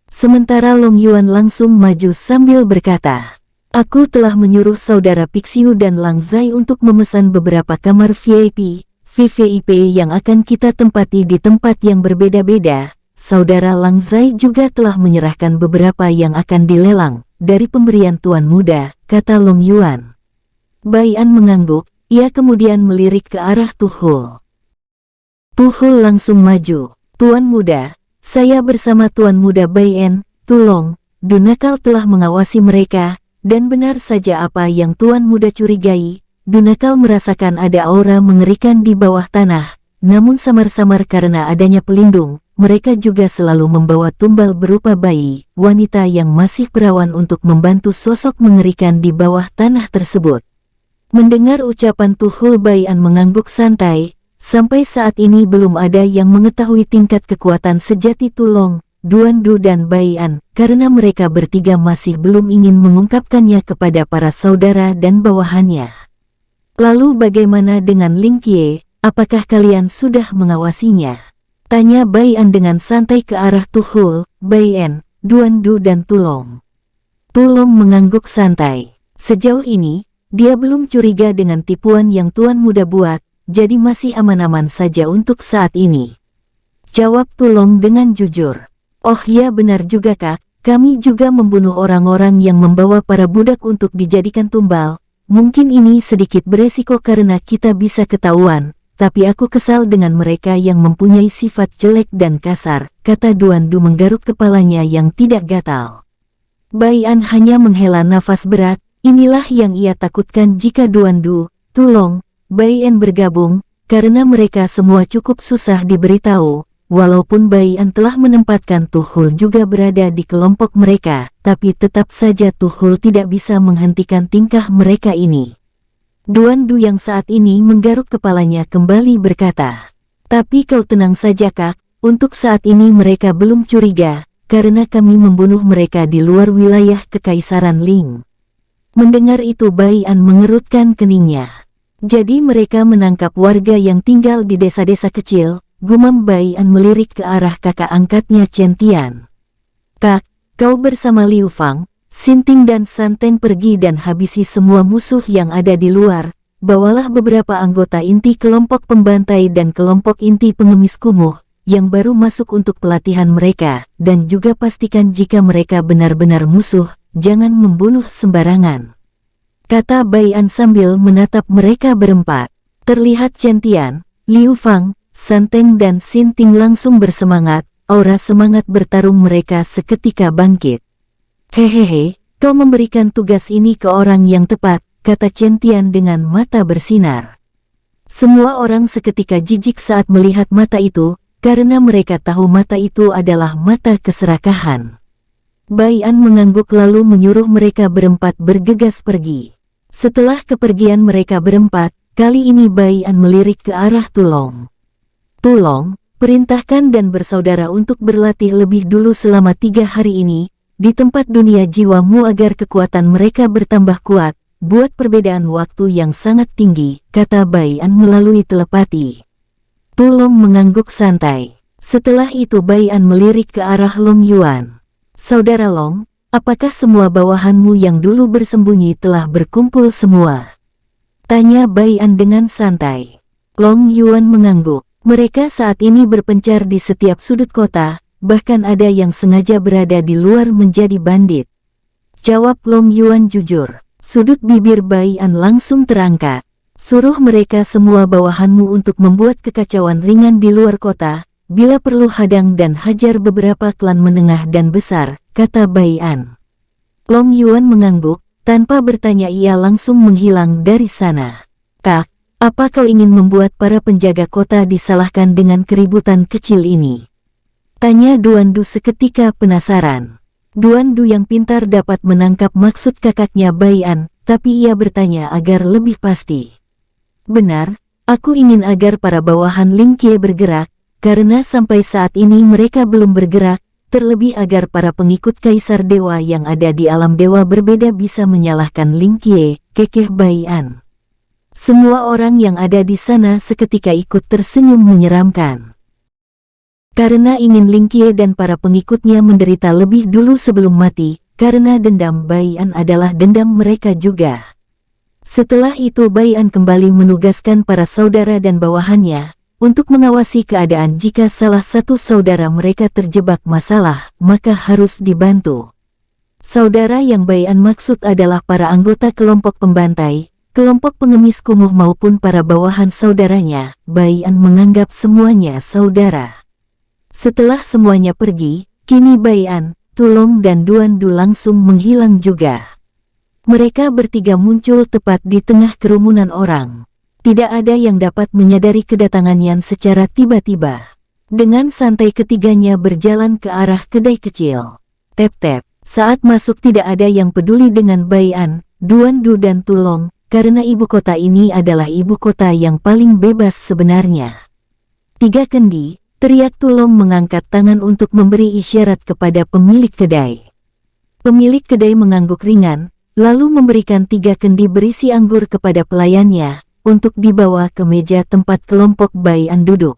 Sementara Long Yuan langsung maju sambil berkata, aku telah menyuruh saudara Pixiu dan Lang Zai untuk memesan beberapa kamar VIP, VVIP yang akan kita tempati di tempat yang berbeda-beda. Saudara Lang Zai juga telah menyerahkan beberapa yang akan dilelang dari pemberian tuan muda, kata Long Yuan. Bai'an mengangguk, ia kemudian melirik ke arah Tuhul. Tuhul langsung maju, tuan muda. Saya bersama Tuan Muda Bai'an, Tulong, Dunakal telah mengawasi mereka, dan benar saja apa yang Tuan Muda curigai, Dunakal merasakan ada aura mengerikan di bawah tanah, namun samar-samar karena adanya pelindung, mereka juga selalu membawa tumbal berupa bayi, wanita yang masih perawan untuk membantu sosok mengerikan di bawah tanah tersebut. Mendengar ucapan Tuhul, Bai'an mengangguk santai. Sampai saat ini belum ada yang mengetahui tingkat kekuatan sejati Tulong, Duandu dan Bai'an, karena mereka bertiga masih belum ingin mengungkapkannya kepada para saudara dan bawahannya. Lalu bagaimana dengan Ling Qiye, apakah kalian sudah mengawasinya? Tanya Bai'an dengan santai ke arah Tuhul, Bai'an, Duandu dan Tulong. Tulong mengangguk santai. Sejauh ini, dia belum curiga dengan tipuan yang Tuan Muda buat, jadi masih aman-aman saja untuk saat ini. Jawab Tulong dengan jujur. Oh ya, benar juga Kak, kami juga membunuh orang-orang yang membawa para budak untuk dijadikan tumbal. Mungkin ini sedikit beresiko karena kita bisa ketahuan, tapi aku kesal dengan mereka yang mempunyai sifat jelek dan kasar, kata Duandu menggaruk kepalanya yang tidak gatal. Bai'an hanya menghela nafas berat, inilah yang ia takutkan jika Duandu, Tulong, Bai'an bergabung, karena mereka semua cukup susah diberitahu. Walaupun Bai'an telah menempatkan Tuhul juga berada di kelompok mereka, tapi tetap saja Tuhul tidak bisa menghentikan tingkah mereka ini. Duandu yang saat ini menggaruk kepalanya kembali berkata, tapi kau tenang saja Kak, untuk saat ini mereka belum curiga, karena kami membunuh mereka di luar wilayah Kekaisaran Ling. Mendengar itu Bai'an mengerutkan keningnya. Jadi mereka menangkap warga yang tinggal di desa-desa kecil, gumam Bai'an melirik ke arah kakak angkatnya Chen Tian. Kak, kau bersama Liu Fang, Xinting dan Santeng pergi dan habisi semua musuh yang ada di luar, bawalah beberapa anggota inti kelompok pembantai dan kelompok inti pengemis kumuh, yang baru masuk untuk pelatihan mereka, dan juga pastikan jika mereka benar-benar musuh, jangan membunuh sembarangan. Kata Bai'an sambil menatap mereka berempat. Terlihat Chen Tian, Liu Fang, Santeng dan Xinting langsung bersemangat, aura semangat bertarung mereka seketika bangkit. Hehehe, kau memberikan tugas ini ke orang yang tepat, kata Chen Tian dengan mata bersinar. Semua orang seketika jijik saat melihat mata itu, karena mereka tahu mata itu adalah mata keserakahan. Bai'an mengangguk lalu menyuruh mereka berempat bergegas pergi. Setelah kepergian mereka berempat, kali ini Bai'an melirik ke arah Tulong. Tulong, perintahkan dan bersaudara untuk berlatih lebih dulu selama 3 hari ini, di tempat dunia jiwamu agar kekuatan mereka bertambah kuat, buat perbedaan waktu yang sangat tinggi, kata Bai'an melalui telepati. Tulong mengangguk santai. Setelah itu Bai An melirik ke arah Long Yuan. "Saudara Long, apakah semua bawahanmu yang dulu bersembunyi telah berkumpul semua?" tanya Bai An dengan santai. Long Yuan mengangguk. Mereka saat ini berpencar di setiap sudut kota, bahkan ada yang sengaja berada di luar menjadi bandit. Jawab Long Yuan jujur. Sudut bibir Bai An langsung terangkat. "Suruh mereka semua bawahanmu untuk membuat kekacauan ringan di luar kota, bila perlu hadang dan hajar beberapa klan menengah dan besar," kata Bai An. Long Yuan mengangguk, tanpa bertanya ia langsung menghilang dari sana. "Kak, apa kau ingin membuat para penjaga kota disalahkan dengan keributan kecil ini?" tanya Duan Du seketika penasaran. Duan Du yang pintar dapat menangkap maksud kakaknya Bai An, tapi ia bertanya agar lebih pasti. "Benar, aku ingin agar para bawahan Ling Kie bergerak, karena sampai saat ini mereka belum bergerak, terlebih agar para pengikut Kaisar Dewa yang ada di alam dewa berbeda bisa menyalahkan Ling Kie," kekeh Bai An. Semua orang yang ada di sana seketika ikut tersenyum menyeramkan. Karena ingin Ling Kie dan para pengikutnya menderita lebih dulu sebelum mati, karena dendam Bai An adalah dendam mereka juga. Setelah itu Bai An kembali menugaskan para saudara dan bawahannya untuk mengawasi keadaan. Jika salah satu saudara mereka terjebak masalah, maka harus dibantu. Saudara yang Bai An maksud adalah para anggota kelompok pembantai, kelompok pengemis kumuh maupun para bawahan saudaranya. Bai An menganggap semuanya saudara. Setelah semuanya pergi, kini Bai An, Tu Long dan Duan Du langsung menghilang juga. Mereka bertiga muncul tepat di tengah kerumunan orang. Tidak ada yang dapat menyadari kedatangannya secara tiba-tiba. Dengan santai ketiganya berjalan ke arah kedai kecil. Tep-tep, saat masuk tidak ada yang peduli dengan Bai An, Duan Du dan Tu Long, karena ibu kota ini adalah ibu kota yang paling bebas sebenarnya. "Tiga kendi," teriak Tu Long mengangkat tangan untuk memberi isyarat kepada pemilik kedai. Pemilik kedai mengangguk ringan, lalu memberikan 3 kendi berisi anggur kepada pelayannya, untuk dibawa ke meja tempat kelompok Bai An duduk.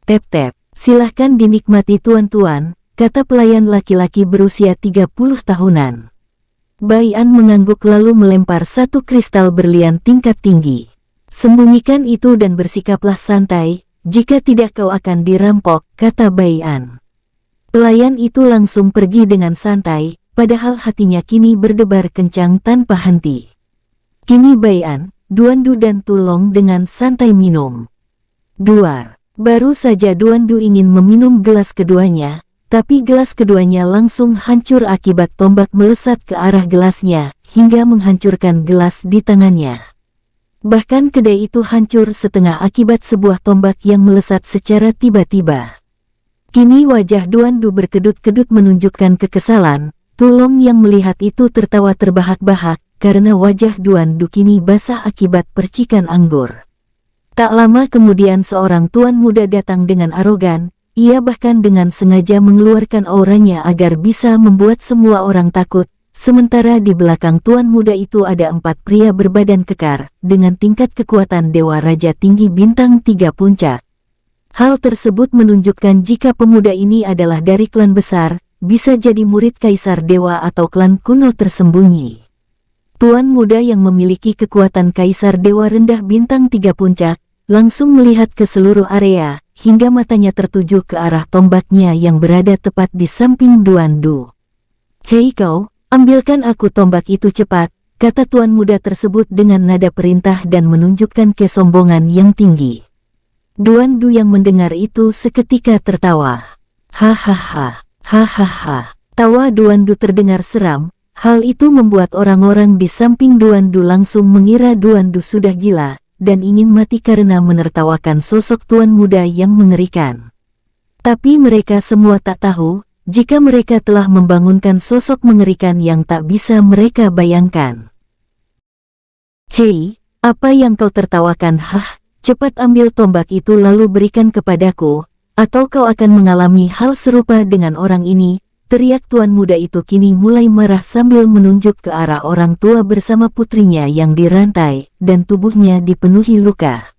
"Tep-tep, silahkan dinikmati tuan-tuan," kata pelayan laki-laki berusia 30 tahunan. Bai An mengangguk lalu melempar 1 kristal berlian tingkat tinggi. "Sembunyikan itu dan bersikaplah santai, jika tidak kau akan dirampok," kata Bai An. Pelayan itu langsung pergi dengan santai, padahal hatinya kini berdebar kencang tanpa henti. Kini Bai An, Duan Du dan Tu Long dengan santai minum. Duar. Baru saja Duan Du ingin meminum gelas keduanya, tapi gelas keduanya langsung hancur akibat tombak melesat ke arah gelasnya, hingga menghancurkan gelas di tangannya. Bahkan kedai itu hancur setengah akibat sebuah tombak yang melesat secara tiba-tiba. Kini wajah Duan Du berkedut-kedut menunjukkan kekesalan. Tu Long yang melihat itu tertawa terbahak-bahak, karena wajah Duan Du kini basah akibat percikan anggur. Tak lama kemudian seorang tuan muda datang dengan arogan, ia bahkan dengan sengaja mengeluarkan auranya agar bisa membuat semua orang takut, sementara di belakang tuan muda itu ada 4 pria berbadan kekar, dengan tingkat kekuatan Dewa Raja tinggi bintang 3 puncak. Hal tersebut menunjukkan jika pemuda ini adalah dari klan besar, bisa jadi murid Kaisar Dewa atau klan kuno tersembunyi. Tuan muda yang memiliki kekuatan Kaisar Dewa rendah bintang 3 puncak, langsung melihat ke seluruh area, hingga matanya tertuju ke arah tombaknya yang berada tepat di samping Duan Du. "Hei kau, ambilkan aku tombak itu cepat," kata tuan muda tersebut dengan nada perintah dan menunjukkan kesombongan yang tinggi. Duan Du yang mendengar itu seketika tertawa. "Hahaha, hahaha." Tawa Duan Du terdengar seram. Hal itu membuat orang-orang di samping Duan Du langsung mengira Duan Du sudah gila, dan ingin mati karena menertawakan sosok tuan muda yang mengerikan. Tapi mereka semua tak tahu, jika mereka telah membangunkan sosok mengerikan yang tak bisa mereka bayangkan. "Hei, apa yang kau tertawakan? Hah, cepat ambil tombak itu lalu berikan kepadaku, atau kau akan mengalami hal serupa dengan orang ini," teriak tuan muda itu kini mulai marah sambil menunjuk ke arah orang tua bersama putrinya yang dirantai, dan tubuhnya dipenuhi luka.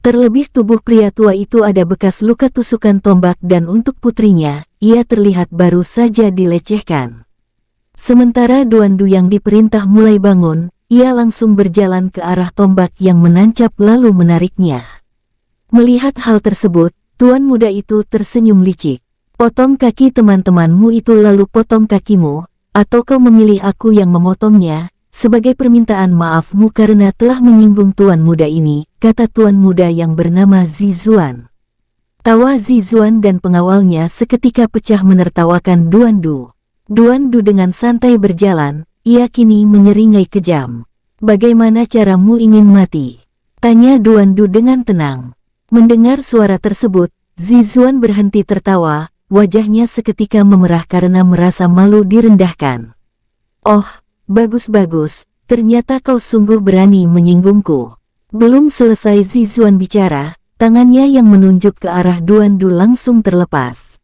Terlebih tubuh pria tua itu ada bekas luka tusukan tombak dan untuk putrinya, ia terlihat baru saja dilecehkan. Sementara Duandu yang diperintah mulai bangun, ia langsung berjalan ke arah tombak yang menancap lalu menariknya. Melihat hal tersebut, tuan muda itu tersenyum licik. Potong kaki teman-temanmu itu lalu potong kakimu, atau kau memilih aku yang memotongnya, sebagai permintaan maafmu karena telah menyinggung tuan muda ini, kata tuan muda yang bernama Zizuan. Tawa Zizuan dan pengawalnya seketika pecah menertawakan Duandu. Duandu dengan santai berjalan, ia kini menyeringai kejam. Bagaimana caramu ingin mati? Tanya Duandu dengan tenang. Mendengar suara tersebut, Zizuan berhenti tertawa, wajahnya seketika memerah karena merasa malu direndahkan. Oh, bagus-bagus, ternyata kau sungguh berani menyinggungku. Belum selesai Zizuan bicara, tangannya yang menunjuk ke arah Duandu langsung terlepas.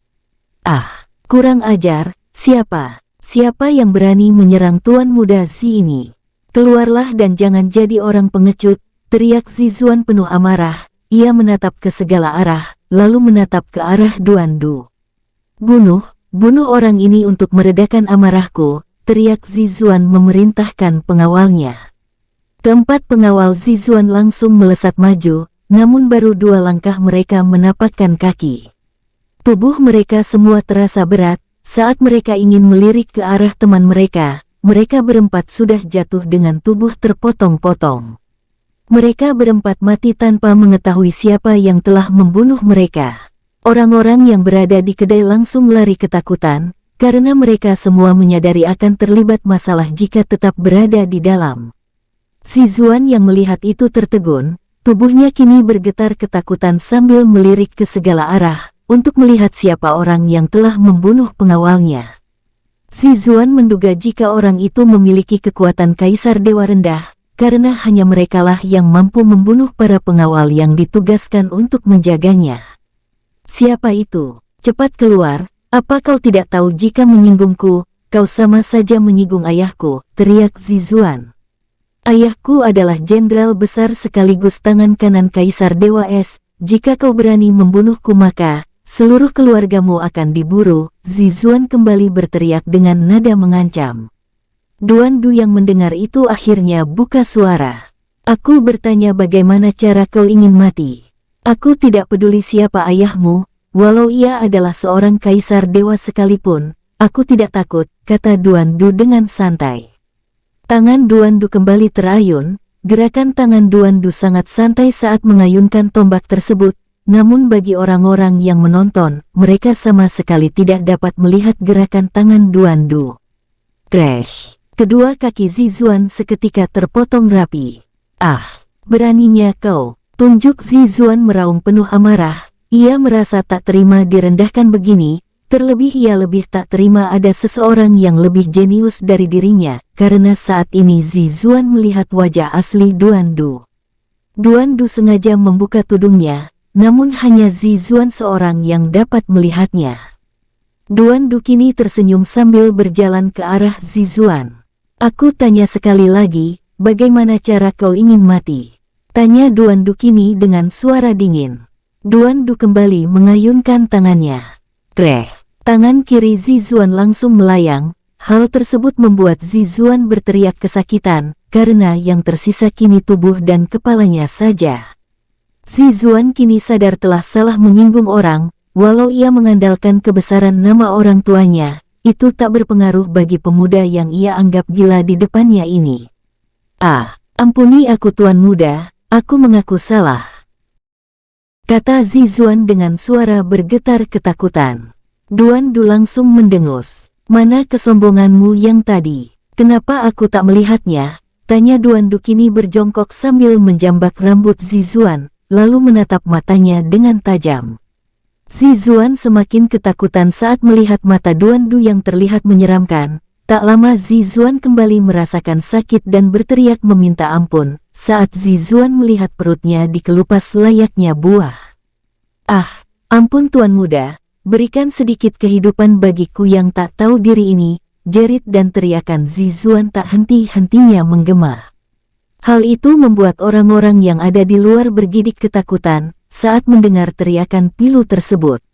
Ah, kurang ajar, siapa yang berani menyerang tuan muda Zi ini? Keluarlah dan jangan jadi orang pengecut, teriak Zizuan penuh amarah. Ia menatap ke segala arah, lalu menatap ke arah Duandu. Bunuh orang ini untuk meredakan amarahku, teriak Zizuan memerintahkan pengawalnya. Keempat pengawal Zizuan langsung melesat maju, namun baru 2 langkah mereka menapakkan kaki. Tubuh mereka semua terasa berat, saat mereka ingin melirik ke arah teman mereka berempat sudah jatuh dengan tubuh terpotong-potong. Mereka berempat mati tanpa mengetahui siapa yang telah membunuh mereka. Orang-orang yang berada di kedai langsung lari ketakutan, karena mereka semua menyadari akan terlibat masalah jika tetap berada di dalam. Zizuan yang melihat itu tertegun, tubuhnya kini bergetar ketakutan sambil melirik ke segala arah, untuk melihat siapa orang yang telah membunuh pengawalnya. Zizuan menduga jika orang itu memiliki kekuatan Kaisar Dewa Rendah, karena hanya merekalah yang mampu membunuh para pengawal yang ditugaskan untuk menjaganya. Siapa itu? Cepat keluar, apa kau tidak tahu jika menyinggungku, kau sama saja menyinggung ayahku, teriak Zizuan. Ayahku adalah jenderal besar sekaligus tangan kanan Kaisar Dewa Es, jika kau berani membunuhku maka seluruh keluargamu akan diburu, Zizuan kembali berteriak dengan nada mengancam. Duandu yang mendengar itu akhirnya buka suara. Aku bertanya bagaimana cara kau ingin mati. Aku tidak peduli siapa ayahmu, walau ia adalah seorang kaisar dewa sekalipun, aku tidak takut, kata Duandu dengan santai. Tangan Duandu kembali terayun, gerakan tangan Duandu sangat santai saat mengayunkan tombak tersebut, namun bagi orang-orang yang menonton, mereka sama sekali tidak dapat melihat gerakan tangan Duandu. Crash! Kedua kaki Zizuan seketika terpotong rapi. Ah, beraninya kau, tunjuk Zizuan meraung penuh amarah, ia merasa tak terima direndahkan begini, terlebih ia lebih tak terima ada seseorang yang lebih jenius dari dirinya, karena saat ini Zizuan melihat wajah asli Duandu. Duandu sengaja membuka tudungnya, namun hanya Zizuan seorang yang dapat melihatnya. Duandu kini tersenyum sambil berjalan ke arah Zizuan. Aku tanya sekali lagi, bagaimana cara kau ingin mati? Tanya Duandu kini dengan suara dingin. Duandu kembali mengayunkan tangannya. Kreh! Tangan kiri Zizuan langsung melayang, hal tersebut membuat Zizuan berteriak kesakitan, karena yang tersisa kini tubuh dan kepalanya saja. Zizuan kini sadar telah salah menyinggung orang, walau ia mengandalkan kebesaran nama orang tuanya, itu tak berpengaruh bagi pemuda yang ia anggap gila di depannya ini. Ah, ampuni aku tuan muda, aku mengaku salah, kata Zizuan dengan suara bergetar ketakutan. Duandu langsung mendengus. Mana kesombonganmu yang tadi? Kenapa aku tak melihatnya? Tanya Duandu kini berjongkok sambil menjambak rambut Zizuan, lalu menatap matanya dengan tajam. Zizuan semakin ketakutan saat melihat mata Duandu yang terlihat menyeramkan. Tak lama Zizuan kembali merasakan sakit dan berteriak meminta ampun, saat Zizuan melihat perutnya dikelupas layaknya buah. Ah, ampun tuan muda. Berikan sedikit kehidupan bagiku yang tak tahu diri ini, jerit dan teriakan Zizuan tak henti-hentinya menggema. Hal itu membuat orang-orang yang ada di luar bergidik ketakutan saat mendengar teriakan pilu tersebut.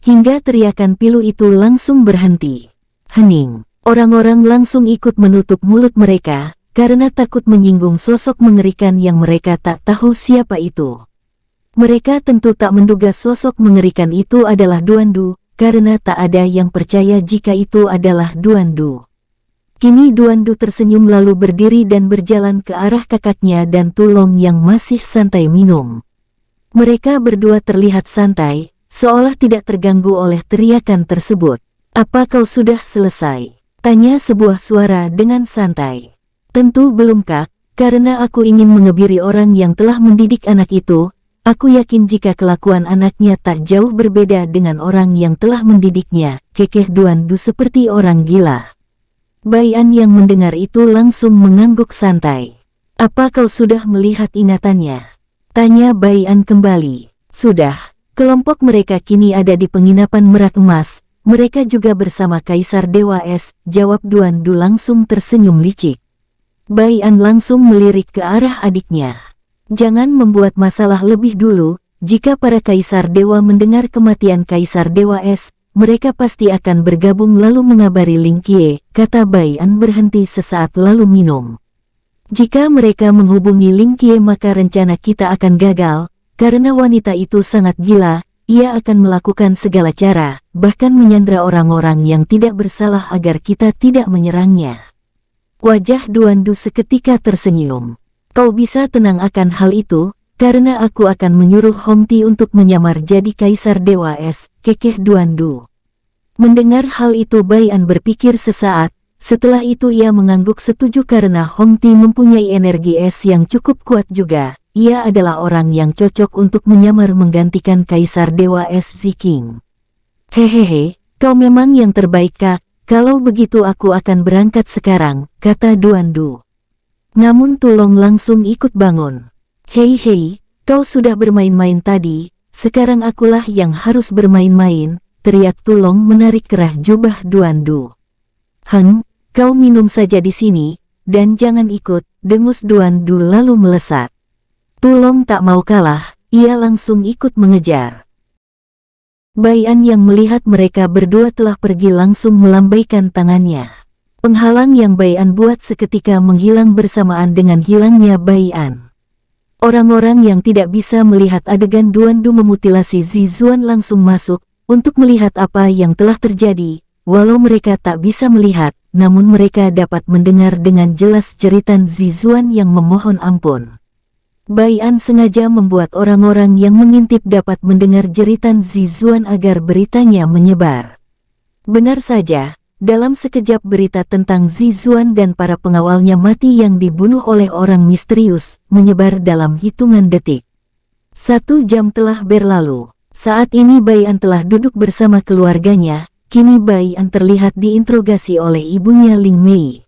Hingga teriakan pilu itu langsung berhenti. Hening. Orang-orang langsung ikut menutup mulut mereka karena takut menyinggung sosok mengerikan yang mereka tak tahu siapa itu. Mereka tentu tak menduga sosok mengerikan itu adalah Duandu, karena tak ada yang percaya jika itu adalah Duandu. Kini Duandu tersenyum lalu berdiri dan berjalan ke arah kakaknya dan Tulong yang masih santai minum. Mereka berdua terlihat santai, seolah tidak terganggu oleh teriakan tersebut. "Apa kau sudah selesai?" tanya sebuah suara dengan santai. "Tentu belum, Kak, karena aku ingin mengebiri orang yang telah mendidik anak itu. Aku yakin jika kelakuan anaknya tak jauh berbeda dengan orang yang telah mendidiknya," kekeh Duandu seperti orang gila. Baian yang mendengar itu langsung mengangguk santai. "Apa kau sudah melihat ingatannya?" tanya Baian kembali. "Sudah, kelompok mereka kini ada di penginapan Merak Emas. Mereka juga bersama Kaisar Dewa Es," jawab Duandu langsung tersenyum licik. Baian langsung melirik ke arah adiknya. "Jangan membuat masalah lebih dulu, jika para Kaisar Dewa mendengar kematian Kaisar Dewa Es, mereka pasti akan bergabung lalu mengabari Ling Qiye," kata Baian berhenti sesaat lalu minum. "Jika mereka menghubungi Ling Qiye maka rencana kita akan gagal, karena wanita itu sangat gila. Ia akan melakukan segala cara, bahkan menyandra orang-orang yang tidak bersalah agar kita tidak menyerangnya." Wajah Duandu seketika tersenyum. "Kau bisa tenang akan hal itu, karena aku akan menyuruh Hongti untuk menyamar jadi Kaisar Dewa Es," kekeh Duandu. Mendengar hal itu Baian berpikir sesaat, setelah itu ia mengangguk setuju karena Hongti mempunyai energi es yang cukup kuat juga. Ia adalah orang yang cocok untuk menyamar menggantikan Kaisar Dewa Es Ziking. "Hehehe, kau memang yang terbaik, Kak. Kalau begitu aku akan berangkat sekarang," kata Duandu. Namun Tulong langsung ikut bangun. Hei, kau sudah bermain-main tadi, sekarang akulah yang harus bermain-main," teriak Tulong menarik kerah jubah Duandu. Kau minum saja di sini, dan jangan ikut," dengus Duandu lalu melesat. Tulong tak mau kalah, ia langsung ikut mengejar. Baian yang melihat mereka berdua telah pergi langsung melambaikan tangannya. Penghalang yang Baian buat seketika menghilang bersamaan dengan hilangnya Baian. Orang-orang yang tidak bisa melihat adegan Duandu memutilasi Zizuan langsung masuk untuk melihat apa yang telah terjadi. Walau mereka tak bisa melihat, namun mereka dapat mendengar dengan jelas jeritan Zizuan yang memohon ampun. Baian sengaja membuat orang-orang yang mengintip dapat mendengar jeritan Zizuan agar beritanya menyebar. Benar saja, dalam sekejap berita tentang Zizuan dan para pengawalnya mati yang dibunuh oleh orang misterius menyebar dalam hitungan detik. 1 jam telah berlalu. Saat ini Baian telah duduk bersama keluarganya. Kini Baian terlihat diinterogasi oleh ibunya Ling Mei.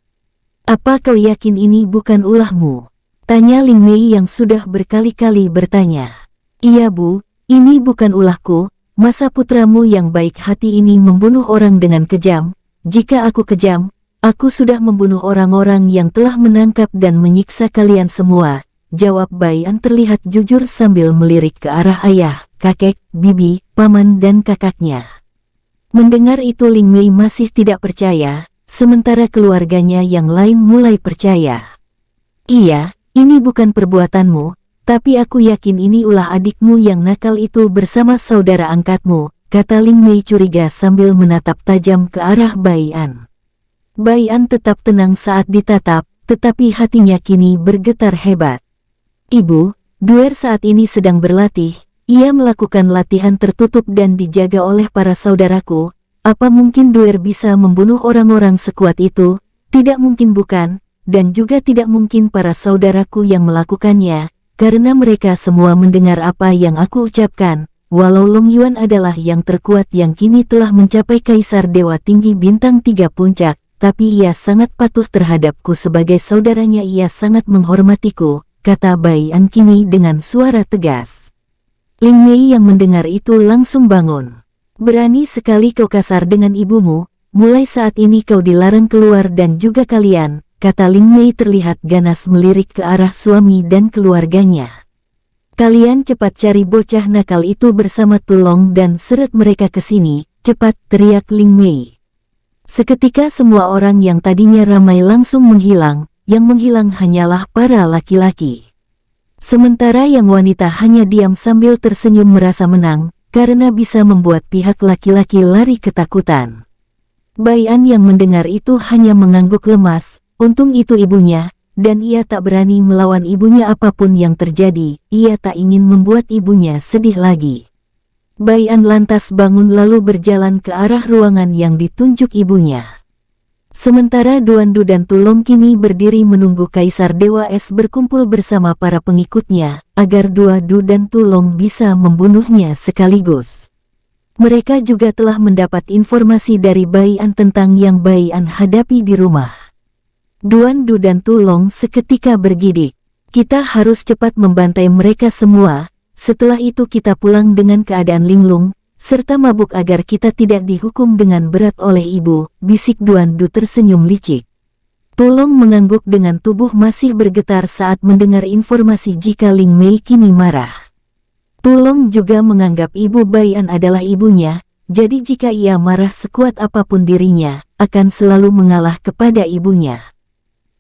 "Apa kau yakin ini bukan ulahmu?" tanya Ling Mei yang sudah berkali-kali bertanya. "Iya Bu, ini bukan ulahku. Masa putramu yang baik hati ini membunuh orang dengan kejam? Jika aku kejam, aku sudah membunuh orang-orang yang telah menangkap dan menyiksa kalian semua," jawab Baian terlihat jujur sambil melirik ke arah ayah, kakek, bibi, paman dan kakaknya. Mendengar itu Ling Mei masih tidak percaya, sementara keluarganya yang lain mulai percaya. "Iya, ini bukan perbuatanmu, tapi aku yakin ini ulah adikmu yang nakal itu bersama saudara angkatmu," kata Ling Mei curiga sambil menatap tajam ke arah Baian. Baian tetap tenang saat ditatap, tetapi hatinya kini bergetar hebat. "Ibu, Duer saat ini sedang berlatih. Ia melakukan latihan tertutup dan dijaga oleh para saudaraku. Apa mungkin Duer bisa membunuh orang-orang sekuat itu? Tidak mungkin bukan? Dan juga tidak mungkin para saudaraku yang melakukannya, karena mereka semua mendengar apa yang aku ucapkan. Walau Long Yuan adalah yang terkuat yang kini telah mencapai Kaisar Dewa Tinggi Bintang 3 Puncak, tapi ia sangat patuh terhadapku sebagai saudaranya. Ia sangat menghormatiku," kata Baian kini dengan suara tegas. Ling Mei yang mendengar itu langsung bangun. "Berani sekali kau kasar dengan ibumu. Mulai saat ini kau dilarang keluar dan juga kalian, kata Ling Mei terlihat ganas melirik ke arah suami dan keluarganya. Kalian cepat cari bocah nakal itu bersama Tulong dan seret mereka ke sini, cepat, teriak Ling Mei. Seketika semua orang yang tadinya ramai langsung menghilang, yang menghilang hanyalah para laki-laki. Sementara yang wanita hanya diam sambil tersenyum merasa menang, karena bisa membuat pihak laki-laki lari ketakutan. Bai An yang mendengar itu hanya mengangguk lemas, untung itu ibunya, dan ia tak berani melawan ibunya apapun yang terjadi, ia tak ingin membuat ibunya sedih lagi. Bai An lantas bangun lalu berjalan ke arah ruangan yang ditunjuk ibunya. Sementara Duan Du dan Tulong kini berdiri menunggu Kaisar Dewa Es berkumpul bersama para pengikutnya, agar Duan Du dan Tulong bisa membunuhnya sekaligus. Mereka juga telah mendapat informasi dari Bai An tentang yang Bai An hadapi di rumah. Duan Du dan Tulong seketika bergidik. Kita harus cepat membantai mereka semua, setelah itu kita pulang dengan keadaan linglung, serta mabuk agar kita tidak dihukum dengan berat oleh ibu, bisik Duan Du tersenyum licik. Tulong mengangguk dengan tubuh masih bergetar saat mendengar informasi jika Ling Mei kini marah. Tulong juga menganggap ibu Bai An adalah ibunya, jadi jika ia marah sekuat apapun dirinya, akan selalu mengalah kepada ibunya.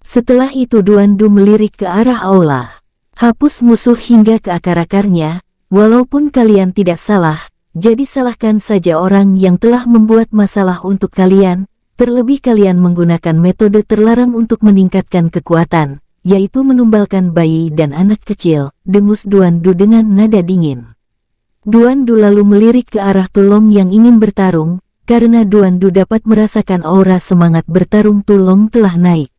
Setelah itu Duan Du melirik ke arah aula. Hapus musuh hingga ke akar-akarnya, walaupun kalian tidak salah, jadi salahkan saja orang yang telah membuat masalah untuk kalian, terlebih kalian menggunakan metode terlarang untuk meningkatkan kekuatan, yaitu menumbalkan bayi dan anak kecil, dengus Duan Du dengan nada dingin. Duan Du lalu melirik ke arah Tulong yang ingin bertarung, karena Duan Du dapat merasakan aura semangat bertarung Tulong telah naik.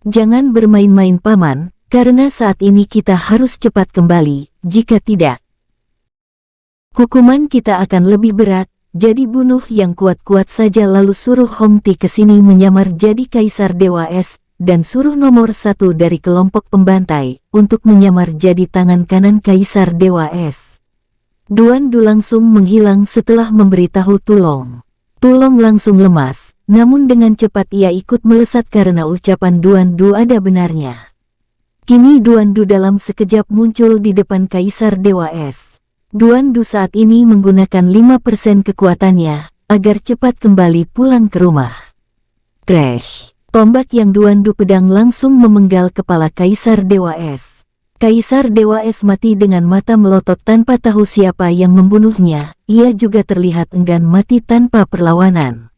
Jangan bermain-main paman, karena saat ini kita harus cepat kembali, jika tidak, hukuman kita akan lebih berat, jadi bunuh yang kuat-kuat saja lalu suruh Hong Ti ke sini menyamar jadi Kaisar Dewa Es, dan suruh nomor 1 dari kelompok pembantai, untuk menyamar jadi tangan kanan Kaisar Dewa Es. Duan Du langsung menghilang setelah memberitahu Tulong. Tulong langsung lemas, namun dengan cepat ia ikut melesat karena ucapan Duan Du ada benarnya. Kini Duan Du dalam sekejap muncul di depan Kaisar Dewa Es. Duan Du saat ini menggunakan 5% kekuatannya, agar cepat kembali pulang ke rumah. Crash! Tombak yang Duan Du pedang langsung memenggal kepala Kaisar Dewa Es. Kaisar Dewa Es mati dengan mata melotot tanpa tahu siapa yang membunuhnya, ia juga terlihat enggan mati tanpa perlawanan.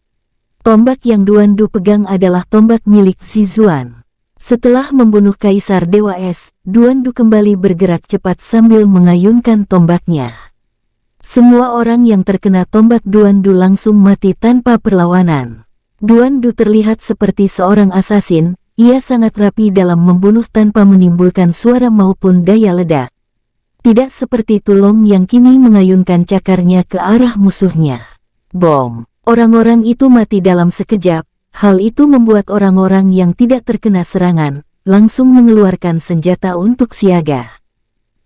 Tombak yang Duan Du pegang adalah tombak milik Si Zuan. Setelah membunuh Kaisar Dewa Es, Duan Du kembali bergerak cepat sambil mengayunkan tombaknya. Semua orang yang terkena tombak Duan Du langsung mati tanpa perlawanan. Duan Du terlihat seperti seorang asasin, ia sangat rapi dalam membunuh tanpa menimbulkan suara maupun daya ledak. Tidak seperti Tulong yang kini mengayunkan cakarnya ke arah musuhnya. Bom! Orang-orang itu mati dalam sekejap. Hal itu membuat orang-orang yang tidak terkena serangan, langsung mengeluarkan senjata untuk siaga.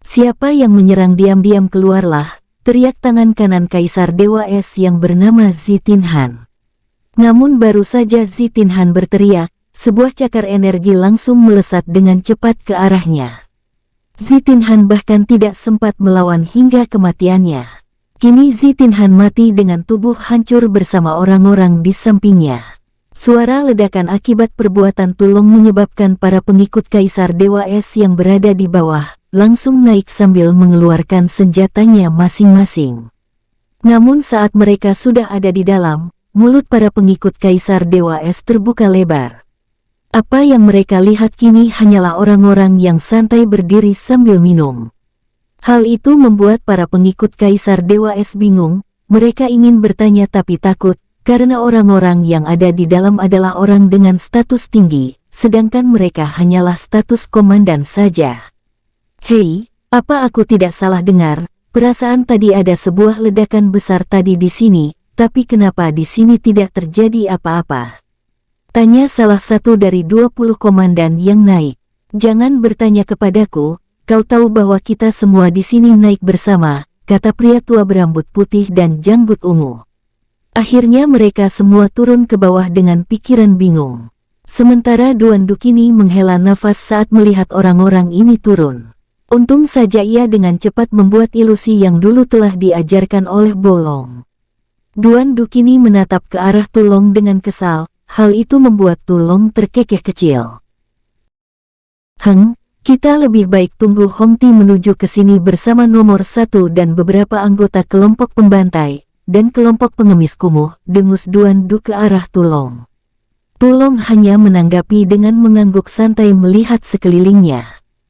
Siapa yang menyerang diam-diam keluarlah, teriak tangan kanan Kaisar Dewa Es yang bernama Zi Tinhan. Namun baru saja Zi Tinhan berteriak, sebuah cakar energi langsung melesat dengan cepat ke arahnya. Zi Tinhan bahkan tidak sempat melawan hingga kematiannya. Kini Zi Tinhan mati dengan tubuh hancur bersama orang-orang di sampingnya. Suara ledakan akibat perbuatan Tulong menyebabkan para pengikut Kaisar Dewa Es yang berada di bawah, langsung naik sambil mengeluarkan senjatanya masing-masing. Namun saat mereka sudah ada di dalam, mulut para pengikut Kaisar Dewa Es terbuka lebar. Apa yang mereka lihat kini hanyalah orang-orang yang santai berdiri sambil minum. Hal itu membuat para pengikut Kaisar Dewa Es bingung, mereka ingin bertanya tapi takut, karena orang-orang yang ada di dalam adalah orang dengan status tinggi, sedangkan mereka hanyalah status komandan saja. Hei, apa aku tidak salah dengar? Perasaan tadi ada sebuah ledakan besar tadi di sini, tapi kenapa di sini tidak terjadi apa-apa? Tanya salah satu dari 20 komandan yang naik. Jangan bertanya kepadaku, kau tahu bahwa kita semua di sini naik bersama, kata pria tua berambut putih dan janggut ungu. Akhirnya mereka semua turun ke bawah dengan pikiran bingung. Sementara Duan Du kini menghela nafas saat melihat orang-orang ini turun. Untung saja ia dengan cepat membuat ilusi yang dulu telah diajarkan oleh Bolong. Duan Du kini menatap ke arah Tulong dengan kesal, hal itu membuat Tulong terkekeh kecil. Kita lebih baik tunggu Hong Ti menuju ke sini bersama nomor 1 dan beberapa anggota kelompok pembantai, dan kelompok pengemis kumuh, dengus Duan Du ke arah Tulong. Tulong hanya menanggapi dengan mengangguk santai melihat sekelilingnya.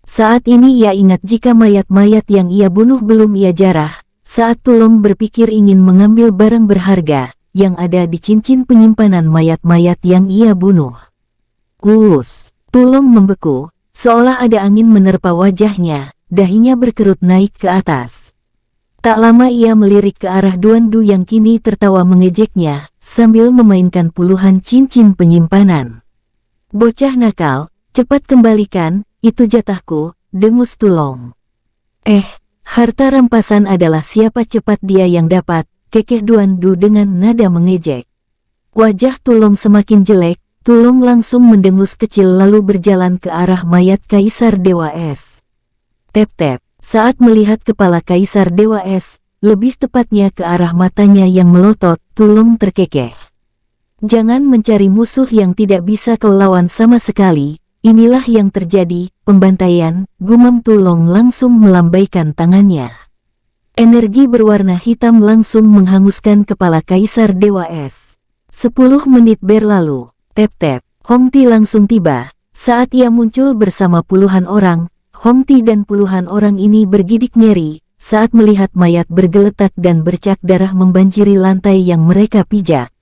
Saat ini ia ingat jika mayat-mayat yang ia bunuh belum ia jarah, saat Tulong berpikir ingin mengambil barang berharga yang ada di cincin penyimpanan mayat-mayat yang ia bunuh. Tulong membeku, seolah ada angin menerpa wajahnya, dahinya berkerut naik ke atas. Tak lama ia melirik ke arah Duan Du yang kini tertawa mengejeknya, sambil memainkan puluhan cincin penyimpanan. Bocah nakal, cepat kembalikan, itu jatahku, dengus Tulong. Harta rampasan adalah siapa cepat dia yang dapat, kekeh Duan Du dengan nada mengejek. Wajah Tulong semakin jelek, Tulong langsung mendengus kecil lalu berjalan ke arah mayat Kaisar Dewa Es. Tep-tep, saat melihat kepala Kaisar Dewa Es, lebih tepatnya ke arah matanya yang melotot, Tulong terkekeh. Jangan mencari musuh yang tidak bisa kau lawan sama sekali. Inilah yang terjadi, pembantaian, gumam Tulong langsung melambaikan tangannya. Energi berwarna hitam langsung menghanguskan kepala Kaisar Dewa Es. 10 menit berlalu, tep-tep, Hong Ti langsung tiba. Saat ia muncul bersama puluhan orang, Hong Ti dan puluhan orang ini bergidik ngeri, saat melihat mayat bergeletak dan bercak darah membanjiri lantai yang mereka pijak.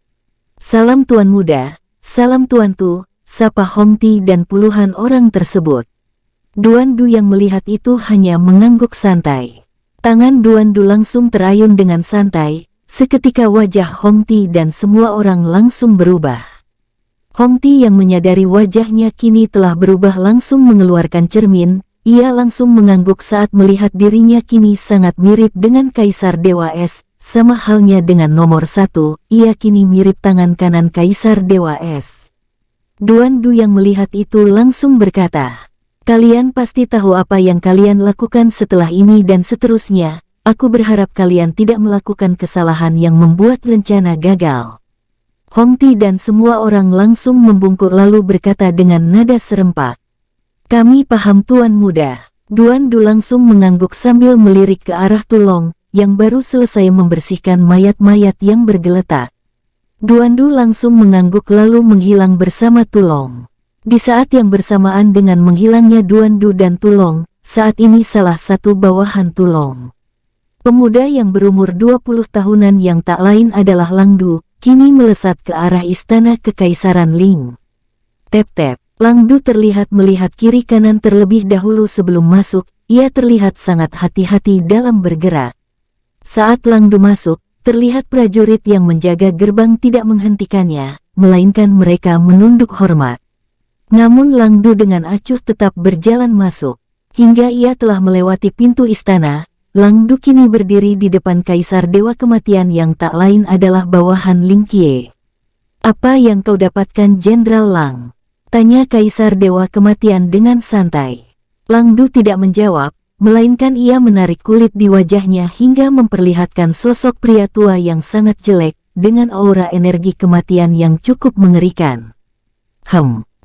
Salam Tuan Muda, salam Tuan Tu, sapa Hong Ti dan puluhan orang tersebut. Duan Du yang melihat itu hanya mengangguk santai. Tangan Duan Du langsung terayun dengan santai, seketika wajah Hong Ti dan semua orang langsung berubah. Hong Ti yang menyadari wajahnya kini telah berubah langsung mengeluarkan cermin, ia langsung mengangguk saat melihat dirinya kini sangat mirip dengan Kaisar Dewa Es, sama halnya dengan nomor 1, ia kini mirip tangan kanan Kaisar Dewa Es. Duan Du yang melihat itu langsung berkata, "Kalian pasti tahu apa yang kalian lakukan setelah ini dan seterusnya, aku berharap kalian tidak melakukan kesalahan yang membuat rencana gagal." Hong Ti dan semua orang langsung membungkuk lalu berkata dengan nada serempak, "Kami paham Tuan Muda." Duan Du langsung mengangguk sambil melirik ke arah Tulong, yang baru selesai membersihkan mayat-mayat yang bergeletak. Duan Du langsung mengangguk lalu menghilang bersama Tulong. Di saat yang bersamaan dengan menghilangnya Duan Du dan Tulong, saat ini salah satu bawahan Tulong, pemuda yang berumur 20 tahunan yang tak lain adalah Lang Du, kini melesat ke arah istana Kekaisaran Ling. Tep-tep, Lang Du terlihat melihat kiri kanan terlebih dahulu sebelum masuk, ia terlihat sangat hati-hati dalam bergerak. Saat Lang Du masuk, terlihat prajurit yang menjaga gerbang tidak menghentikannya, melainkan mereka menunduk hormat. Namun Lang Du dengan acuh tetap berjalan masuk. Hingga ia telah melewati pintu istana, Lang Du kini berdiri di depan Kaisar Dewa Kematian yang tak lain adalah bawahan Ling Qiye. "Apa yang kau dapatkan Jenderal Lang?" tanya Kaisar Dewa Kematian dengan santai. Lang Du tidak menjawab, melainkan ia menarik kulit di wajahnya hingga memperlihatkan sosok pria tua yang sangat jelek, dengan aura energi kematian yang cukup mengerikan.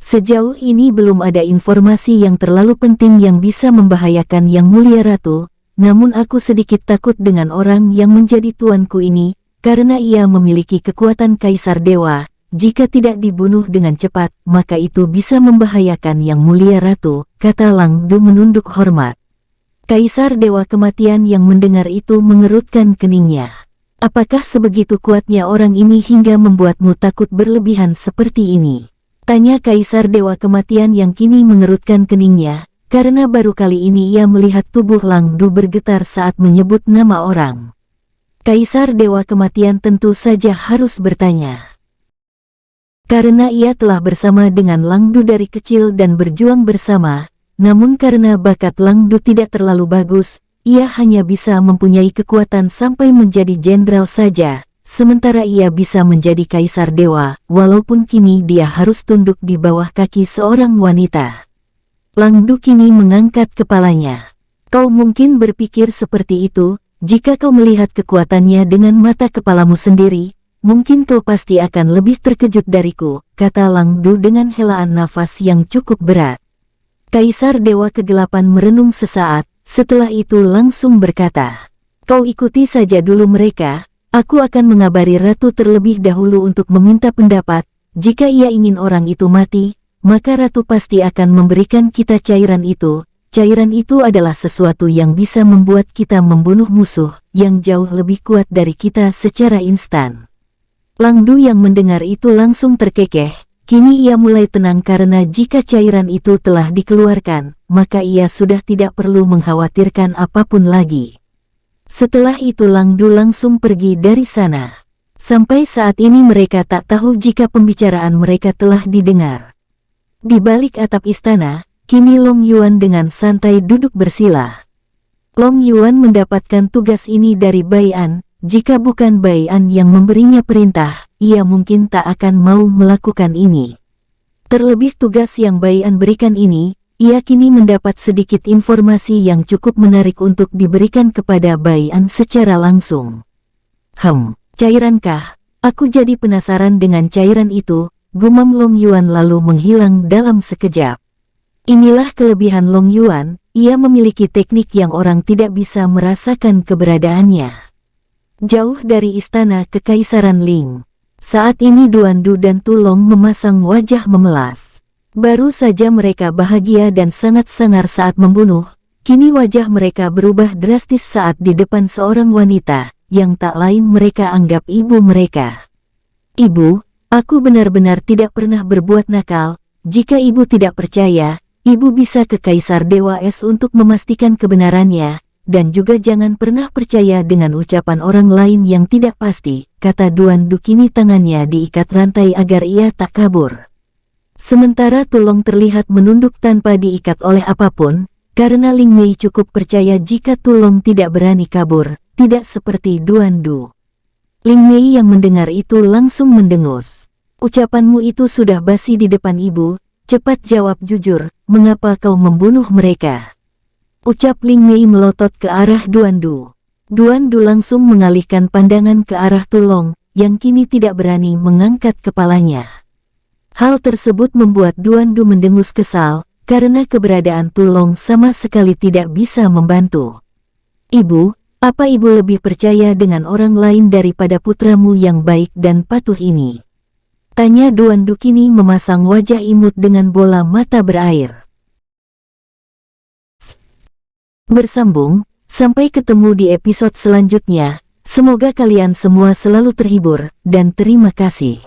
Sejauh ini belum ada informasi yang terlalu penting yang bisa membahayakan Yang Mulia Ratu, namun aku sedikit takut dengan orang yang menjadi tuanku ini, karena ia memiliki kekuatan Kaisar Dewa. Jika tidak dibunuh dengan cepat, maka itu bisa membahayakan Yang Mulia Ratu, kata Lang Du menunduk hormat. Kaisar Dewa Kematian yang mendengar itu mengerutkan keningnya. "Apakah sebegitu kuatnya orang ini hingga membuatmu takut berlebihan seperti ini?" tanya Kaisar Dewa Kematian yang kini mengerutkan keningnya, karena baru kali ini ia melihat tubuh Lang Du bergetar saat menyebut nama orang. Kaisar Dewa Kematian tentu saja harus bertanya. Karena ia telah bersama dengan Lang Du dari kecil dan berjuang bersama, namun karena bakat Lang Du tidak terlalu bagus, ia hanya bisa mempunyai kekuatan sampai menjadi jenderal saja, sementara ia bisa menjadi kaisar dewa, walaupun kini dia harus tunduk di bawah kaki seorang wanita. Lang Du kini mengangkat kepalanya. Kau mungkin berpikir seperti itu, jika kau melihat kekuatannya dengan mata kepalamu sendiri, mungkin kau pasti akan lebih terkejut dariku, kata Lang Du dengan helaan nafas yang cukup berat. Kaisar Dewa Kegelapan merenung sesaat, setelah itu langsung berkata, kau ikuti saja dulu mereka, aku akan mengabari ratu terlebih dahulu untuk meminta pendapat, jika ia ingin orang itu mati, maka ratu pasti akan memberikan kita cairan itu. Cairan itu adalah sesuatu yang bisa membuat kita membunuh musuh yang jauh lebih kuat dari kita secara instan. Lang Du yang mendengar itu langsung terkekeh, kini ia mulai tenang karena jika cairan itu telah dikeluarkan, maka ia sudah tidak perlu mengkhawatirkan apapun lagi. Setelah itu Lang Du langsung pergi dari sana. Sampai saat ini mereka tak tahu jika pembicaraan mereka telah didengar. Di balik atap istana, kini Long Yuan dengan santai duduk bersila. Long Yuan mendapatkan tugas ini dari Bai An, jika bukan Bai An yang memberinya perintah, ia mungkin tak akan mau melakukan ini. Terlebih tugas yang Bai An berikan ini, ia kini mendapat sedikit informasi yang cukup menarik untuk diberikan kepada Bai An secara langsung. Cairankah? Aku jadi penasaran dengan cairan itu, gumam Long Yuan lalu menghilang dalam sekejap. Inilah kelebihan Long Yuan, ia memiliki teknik yang orang tidak bisa merasakan keberadaannya. Jauh dari istana Kekaisaran Ling, saat ini Duan Du dan Tu Long memasang wajah memelas. Baru saja mereka bahagia dan sangat sangar saat membunuh, kini wajah mereka berubah drastis saat di depan seorang wanita, yang tak lain mereka anggap ibu mereka. Ibu, aku benar-benar tidak pernah berbuat nakal, jika ibu tidak percaya, ibu bisa ke Kaisar Dewa Es untuk memastikan kebenarannya, dan juga jangan pernah percaya dengan ucapan orang lain yang tidak pasti, kata Duan Du kini tangannya diikat rantai agar ia tak kabur. Sementara Tu Long terlihat menunduk tanpa diikat oleh apapun, karena Ling Mei cukup percaya jika Tu Long tidak berani kabur, tidak seperti Duan Du. Ling Mei yang mendengar itu langsung mendengus. Ucapanmu itu sudah basi di depan ibu, cepat jawab jujur, mengapa kau membunuh mereka? Ucap Ling Mei melotot ke arah Duan Du. Duan Du langsung mengalihkan pandangan ke arah Tu Long, yang kini tidak berani mengangkat kepalanya. Hal tersebut membuat Duan Du mendengus kesal, karena keberadaan Tu Long sama sekali tidak bisa membantu. Ibu, apa ibu lebih percaya dengan orang lain daripada putramu yang baik dan patuh ini? Tanya Duan Du kini memasang wajah imut dengan bola mata berair. Bersambung, sampai ketemu di episode selanjutnya. Semoga kalian semua selalu terhibur, dan terima kasih.